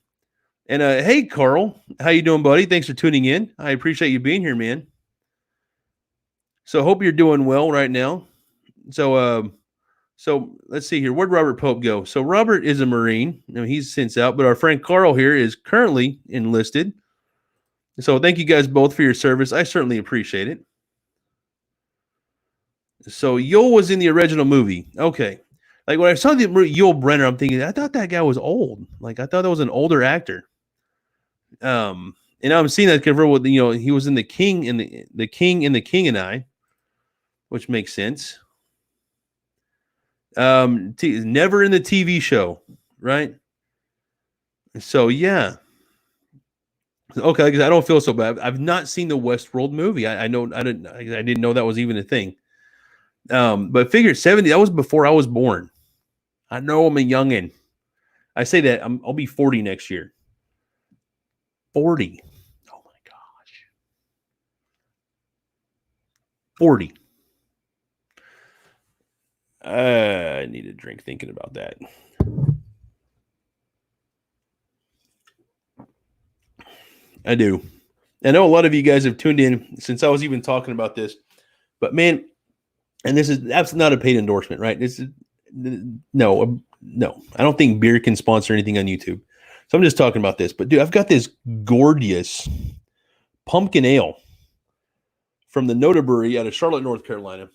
and hey, Carl, how you doing, buddy? Thanks for tuning in. I appreciate you being here, man. So hope you're doing well right now. So let's see here. Where'd Robert Pope go? So Robert is a Marine. He's since out, but our friend Carl here is currently enlisted. So thank you guys both for your service. I certainly appreciate it. So Yul was in the original movie. Okay. Like when I saw the Yul Brynner, I'm thinking, I thought that guy was old. Like I thought that was an older actor. And I'm seeing that confirmed with, he was in The King and the King and the King and I, which makes sense. Never in the TV show, right? So yeah. Okay, because I don't feel so bad. I've not seen the Westworld movie. I didn't know that was even a thing. But figure 70, that was before I was born. I know I'm a youngin'. I say that I'll be 40 next year. 40. Oh my gosh. 40. I need a drink thinking about that. I do. I know a lot of you guys have tuned in since I was even talking about this, but man, and this is absolutely not a paid endorsement, right? This is no. I don't think beer can sponsor anything on YouTube. So I'm just talking about this. But dude, I've got this gorgeous pumpkin ale from the Nota Brewery out of Charlotte, North Carolina.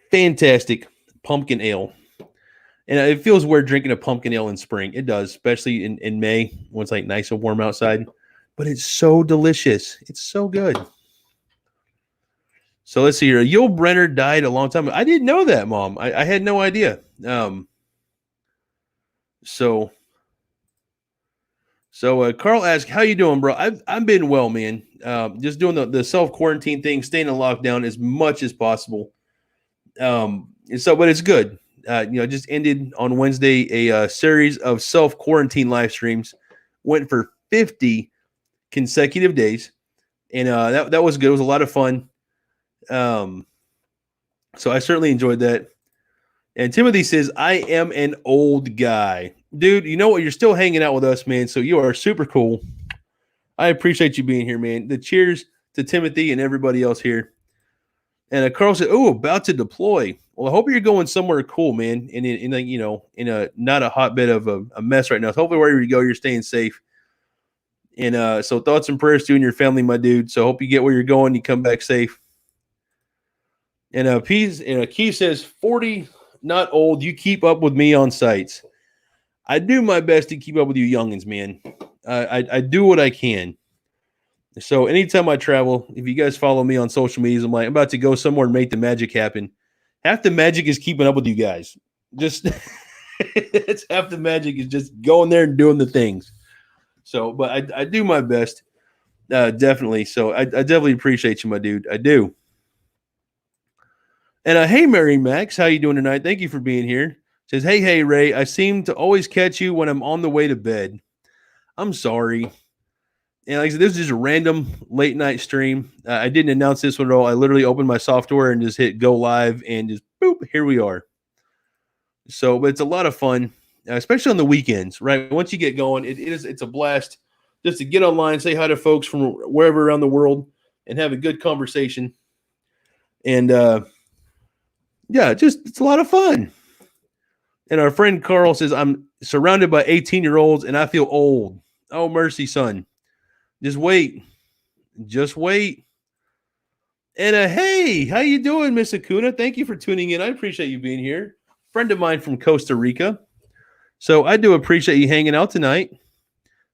Fantastic pumpkin ale. And it feels weird drinking a pumpkin ale in spring. It does, especially in May when it's like nice and warm outside. But it's so delicious. It's so good. So let's see here. Yul Brynner died a long time ago. I didn't know that, Mom. I had no idea. So Carl asked, "How you doing, bro?" I've been well, man. Just doing the self quarantine thing, staying in lockdown as much as possible. But it's good. Just ended on Wednesday a series of self quarantine live streams. Went for 50 consecutive days, and that was good. It was a lot of fun. So I certainly enjoyed that. And Timothy says, I am an old guy. Dude, you know what? You're still hanging out with us, man. So you are super cool. I appreciate you being here, man. The cheers to Timothy and everybody else here. And Carl said, "Oh, about to deploy." Well, I hope you're going somewhere cool, man. In a not a hotbed of a mess right now. So hopefully wherever you go, you're staying safe. And so thoughts and prayers to you and your family, my dude. So hope you get where you're going. You come back safe. And Keith says, 40, not old. You keep up with me on sites. I do my best to keep up with you youngins, man. I do what I can. So anytime I travel, if you guys follow me on social media, I'm like, I'm about to go somewhere and make the magic happen. Half the magic is keeping up with you guys. Just it's half the magic is just going there and doing the things. So, but I do my best, definitely. So I definitely appreciate you, my dude. I do. And hey, Mary Max, how you doing tonight? Thank you for being here. Says, hey, Ray. I seem to always catch you when I'm on the way to bed. I'm sorry. And like I said, this is just a random late night stream. I didn't announce this one at all. I literally opened my software and just hit go live and just boop, here we are. So, but it's a lot of fun, especially on the weekends, right? Once you get going, it's a blast just to get online, say hi to folks from wherever around the world, and have a good conversation. And yeah, it's a lot of fun. And our friend Carl says, I'm surrounded by 18-year-olds and I feel old. Oh, mercy, son. Just wait. Just wait. And hey, how you doing, Miss Acuna? Thank you for tuning in. I appreciate you being here. Friend of mine from Costa Rica. So I do appreciate you hanging out tonight.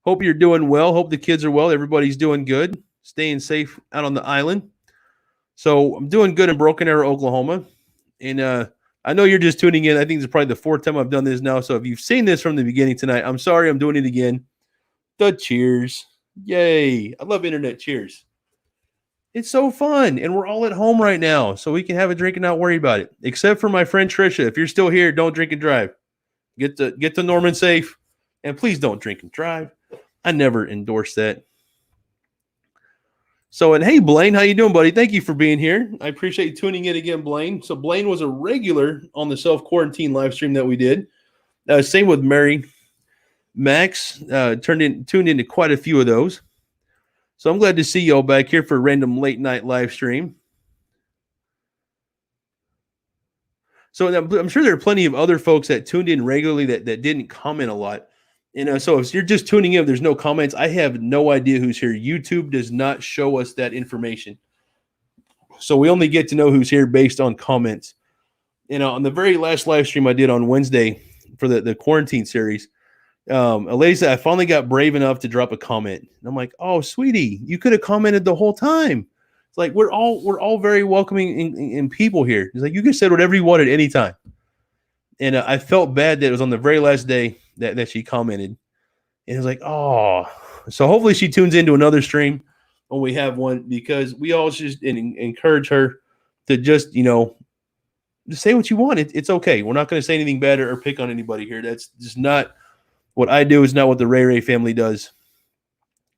Hope you're doing well. Hope the kids are well. Everybody's doing good. Staying safe out on the island. So I'm doing good in Broken Arrow, Oklahoma. And I know you're just tuning in. I think it's probably the fourth time I've done this now. So if you've seen this from the beginning tonight, I'm sorry I'm doing it again. The cheers. Yay. I love internet cheers. It's so fun. And we're all at home right now. So we can have a drink and not worry about it. Except for my friend Trisha. If you're still here, don't drink and drive. Get to Norman safe. And please don't drink and drive. I never endorse that. So, and hey, Blaine, how you doing, buddy? Thank you for being here. I appreciate you tuning in again, Blaine. So Blaine was a regular on the self-quarantine live stream that we did. Same with Mary. Max tuned into quite a few of those. So I'm glad to see y'all back here for a random late night live stream. So I'm sure there are plenty of other folks that tuned in regularly that didn't comment a lot. So if you're just tuning in, there's no comments. I have no idea who's here. YouTube does not show us that information. So we only get to know who's here based on comments. On the very last live stream I did on Wednesday for the quarantine series, a lady said, I finally got brave enough to drop a comment. And I'm like, oh, sweetie, you could have commented the whole time. It's like, we're all very welcoming in people here. It's like, you could have said whatever you wanted anytime. And I felt bad that it was on the very last day that she commented. And it was like, oh. So hopefully she tunes into another stream when we have one, because we all just encourage her to just say what you want. It's okay. We're not going to say anything bad or pick on anybody here. That's just not what I do. Is not what the Ray family does.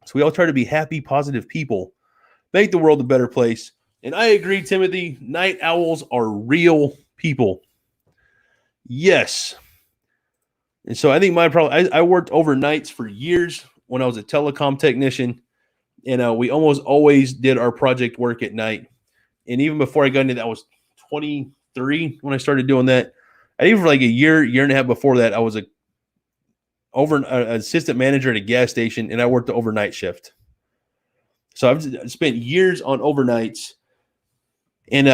So we all try to be happy, positive people, make the world a better place. And I agree, Timothy, night owls are real people. Yes. And so I think my problem, I worked overnights for years when I was a telecom technician, and we almost always did our project work at night. And even before I got into that, I was 23 when I started doing that. I even for like a year and a half before that, I was an assistant manager at a gas station, and I worked the overnight shift. So I've spent years on overnights, and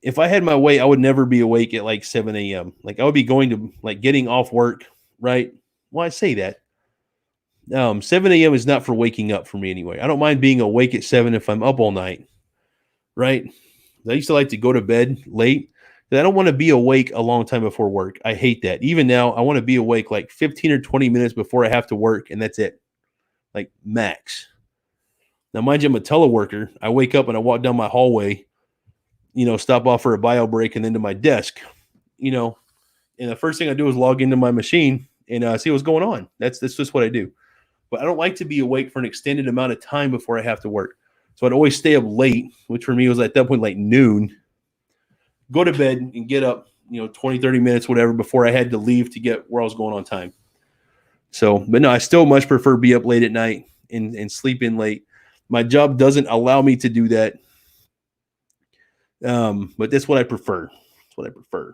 if I had my way, I would never be awake at like 7 a.m. Like I would be going to like getting off work, right? Well, I say that. 7 a.m. is not for waking up for me anyway. I don't mind being awake at 7 if I'm up all night, right? I used to like to go to bed late. I don't want to be awake a long time before work. I hate that. Even now, I want to be awake like 15 or 20 minutes before I have to work, and that's it. Like max. Now, mind you, I'm a teleworker. I wake up and I walk down my hallway, stop off for a bio break and then to my desk, and the first thing I do is log into my machine and see what's going on. That's just what I do. But I don't like to be awake for an extended amount of time before I have to work. So I'd always stay up late, which for me was at that point like noon, go to bed and get up, 20, 30 minutes, whatever, before I had to leave to get where I was going on time. So, but no, I still much prefer be up late at night and sleep in late. My job doesn't allow me to do that. But that's what I prefer. That's what I prefer.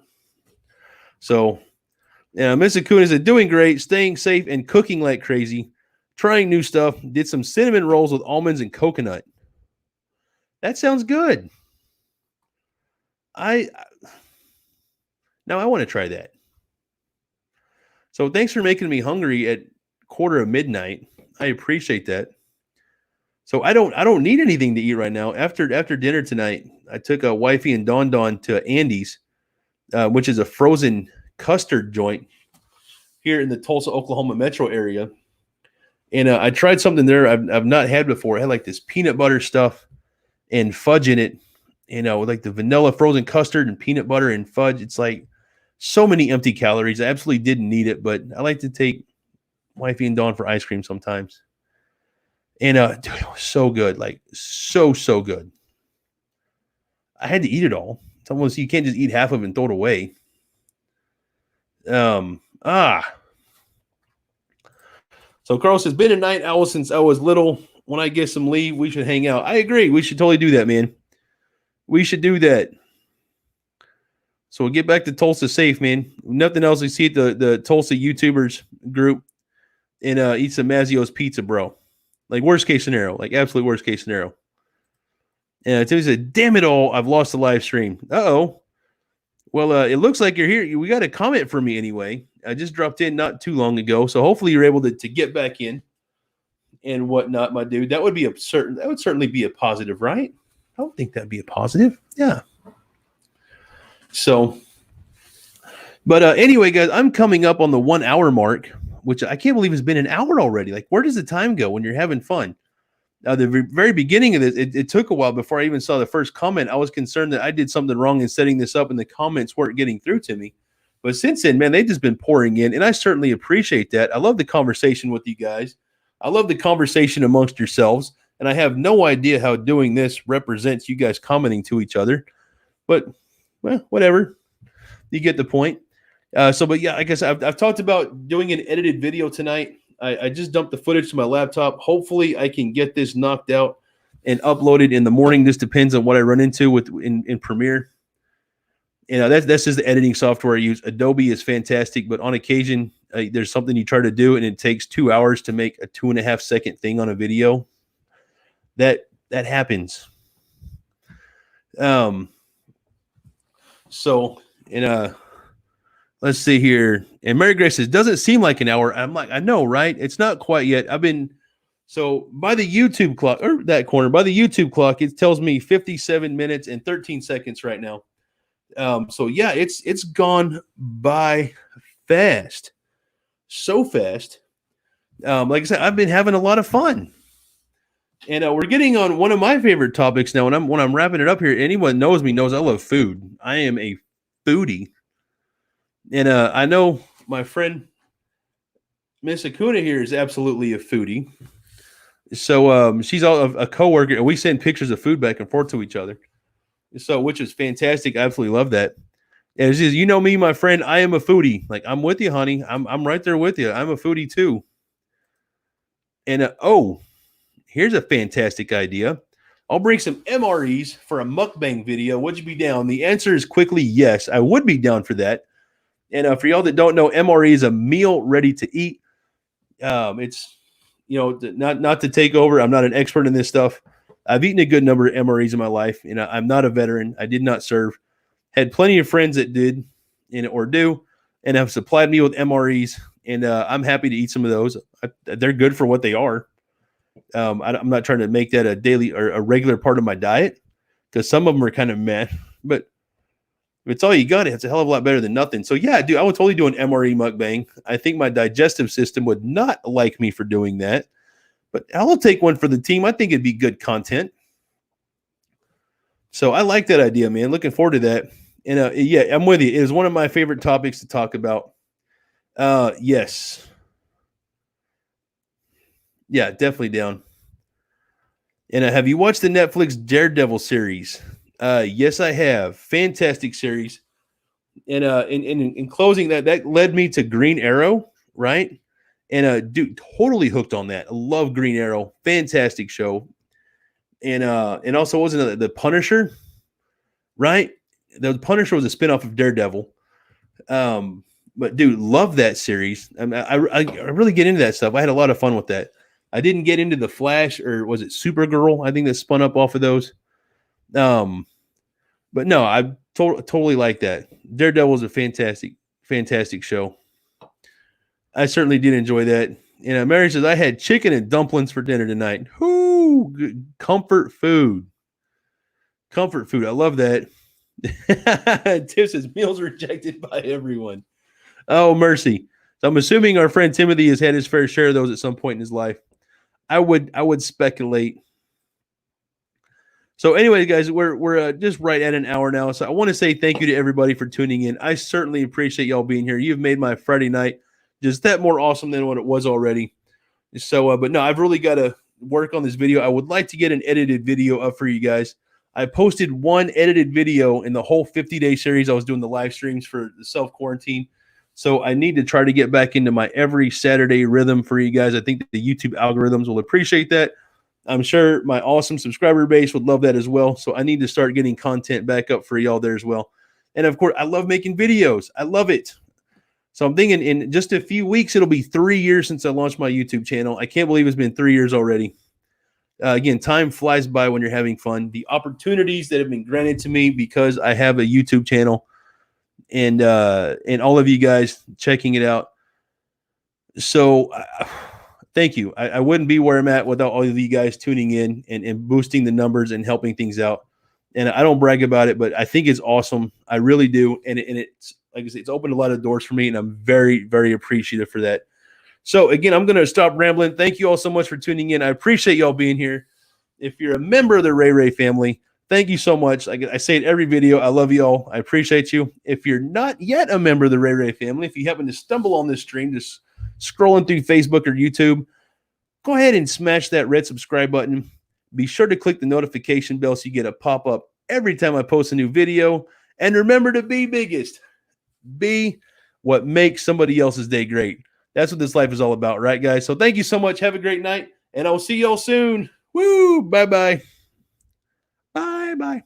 So, Miss Acuna said, doing great, staying safe, and cooking like crazy. Trying new stuff. Did some cinnamon rolls with almonds and coconut. That sounds good. Now I want to try that. So thanks for making me hungry at 12:45. I appreciate that. So I don't need anything to eat right now. After dinner tonight, I took a wifey and Don Don to Andy's, which is a frozen custard joint here in the Tulsa, Oklahoma metro area. And I tried something there I've not had before. It had like this peanut butter stuff and fudge in it, with like the vanilla frozen custard and peanut butter and fudge. It's like so many empty calories. I absolutely didn't need it, but I like to take wifey and Dawn for ice cream sometimes. And dude, it was so good, like so good. I had to eat it all. Someone you can't just eat half of it and throw it away. So Carlos has been a night owl since I was little. When I get some leave, we should hang out. I agree. We should totally do that, man. We should do that. So we'll get back to Tulsa safe, man. Nothing else. We see at the Tulsa YouTubers group and eat some Mazzio's pizza, bro. Like worst case scenario, like absolute worst case scenario. And Timmy said, "Damn it all, I've lost the live stream." Uh-oh. Well, it looks like you're here. We got a comment from me anyway. I just dropped in not too long ago, so hopefully you're able to get back in and whatnot, my dude. That would certainly be a positive, right? I don't think that'd be a positive. Yeah. So, but anyway, guys, I'm coming up on the 1 hour mark, which I can't believe has been an hour already. Like, where does the time go when you're having fun? The very beginning of this, it took a while before I even saw the first comment. I was concerned that I did something wrong in setting this up and the comments weren't getting through to me. But since then, man, they've just been pouring in, and I certainly appreciate that. I love the conversation with you guys. I love the conversation amongst yourselves, and I have no idea how doing this represents you guys commenting to each other. But, well, whatever. You get the point. But yeah, I guess I've talked about doing an edited video tonight. I just dumped the footage to my laptop. Hopefully, I can get this knocked out and uploaded in the morning. This depends on what I run into in Premiere. That's just the editing software I use. Adobe is fantastic, but on occasion, there's something you try to do, and it takes 2 hours to make a 2.5 second thing on a video. That happens. Let's see here. And Mary Grace says, doesn't seem like an hour. I'm like, I know, right? It's not quite yet. So by the YouTube clock, or that corner, by the YouTube clock, it tells me 57 minutes and 13 seconds right now. So yeah, it's gone by fast. So fast. Like I said, I've been having a lot of fun. And we're getting on one of my favorite topics now. When I'm wrapping it up here, anyone knows me knows I love food. I am a foodie. And I know my friend Miss Acuna here is absolutely a foodie. So she's a coworker, and we send pictures of food back and forth to each other. So, which is fantastic. I absolutely love that. And she says, you know me, my friend, I am a foodie. Like, I'm with you, honey. I'm right there with you. I'm a foodie too. And here's a fantastic idea. I'll bring some MREs for a mukbang video. Would you be down? The answer is quickly yes. I would be down for that. And for y'all that don't know, MRE is a meal ready to eat. It's, not to take over. I'm not an expert in this stuff. I've eaten a good number of MREs in my life. I'm not a veteran. I did not serve. Had plenty of friends that did or do, and have supplied me with MREs. And I'm happy to eat some of those. They're good for what they are. I'm not trying to make that a daily or a regular part of my diet, because some of them are kind of meh. But if it's all you got, it's a hell of a lot better than nothing. So yeah, dude, I would totally do an MRE mukbang. I think my digestive system would not like me for doing that, but I'll take one for the team. I think it'd be good content. So I like that idea, man. Looking forward to that. And yeah, I'm with you. It is one of my favorite topics to talk about. Yes. Yeah, definitely down. And have you watched the Netflix Daredevil series? Yes, I have. Fantastic series. And in closing, that led me to Green Arrow, right? And dude, totally hooked on that. I love Green Arrow. Fantastic show. And also wasn't the Punisher, right? The Punisher was a spinoff of Daredevil. But dude, love that series. I really get into that stuff. I had a lot of fun with that. I didn't get into the Flash, or was it Supergirl? I think that spun up off of those. But no, I totally like that. Daredevil is a fantastic show. I certainly did enjoy that. And Mary says, I had chicken and dumplings for dinner tonight. Whoo! Woo! Comfort food. Comfort food. I love that. Tiff says meals rejected by everyone. Oh, mercy. So I'm assuming our friend Timothy has had his fair share of those at some point in his life. I would speculate. So anyway, guys, we're just right at an hour now. So I want to say thank you to everybody for tuning in. I certainly appreciate y'all being here. You've made my Friday night just that more awesome than what it was already. So, but no, I've really got to work on this video. I would like to get an edited video up for you guys. I posted one edited video in the whole 50-day series. I was doing the live streams for the self-quarantine. So I need to try to get back into my every Saturday rhythm for you guys. I think the YouTube algorithms will appreciate that. I'm sure my awesome subscriber base would love that as well. So I need to start getting content back up for y'all there as well. And of course, I love making videos. I love it. So I'm thinking in just a few weeks, it'll be 3 years since I launched my YouTube channel. I can't believe it's been 3 years already. Again, time flies by when you're having fun. The opportunities that have been granted to me because I have a YouTube channel and all of you guys checking it out. So thank you. I wouldn't be where I'm at without all of you guys tuning in and boosting the numbers and helping things out. And I don't brag about it, but I think it's awesome. I really do. And it's, like I said, it's opened a lot of doors for me, and I'm very, very appreciative for that. So again, I'm going to stop rambling. Thank you all so much for tuning in. I appreciate y'all being here. If you're a member of the Ray Ray family, thank you so much. I say it every video. I love you all. I appreciate you. If you're not yet a member of the Ray Ray family, if you happen to stumble on this stream, just scrolling through Facebook or YouTube, go ahead and smash that red subscribe button. Be sure to click the notification bell so you get a pop-up every time I post a new video. And remember to be biggest. Be what makes somebody else's day great. That's what this life is all about, right, guys? So thank you so much. Have a great night, and I'll see y'all soon. Woo! Bye-bye. Bye-bye.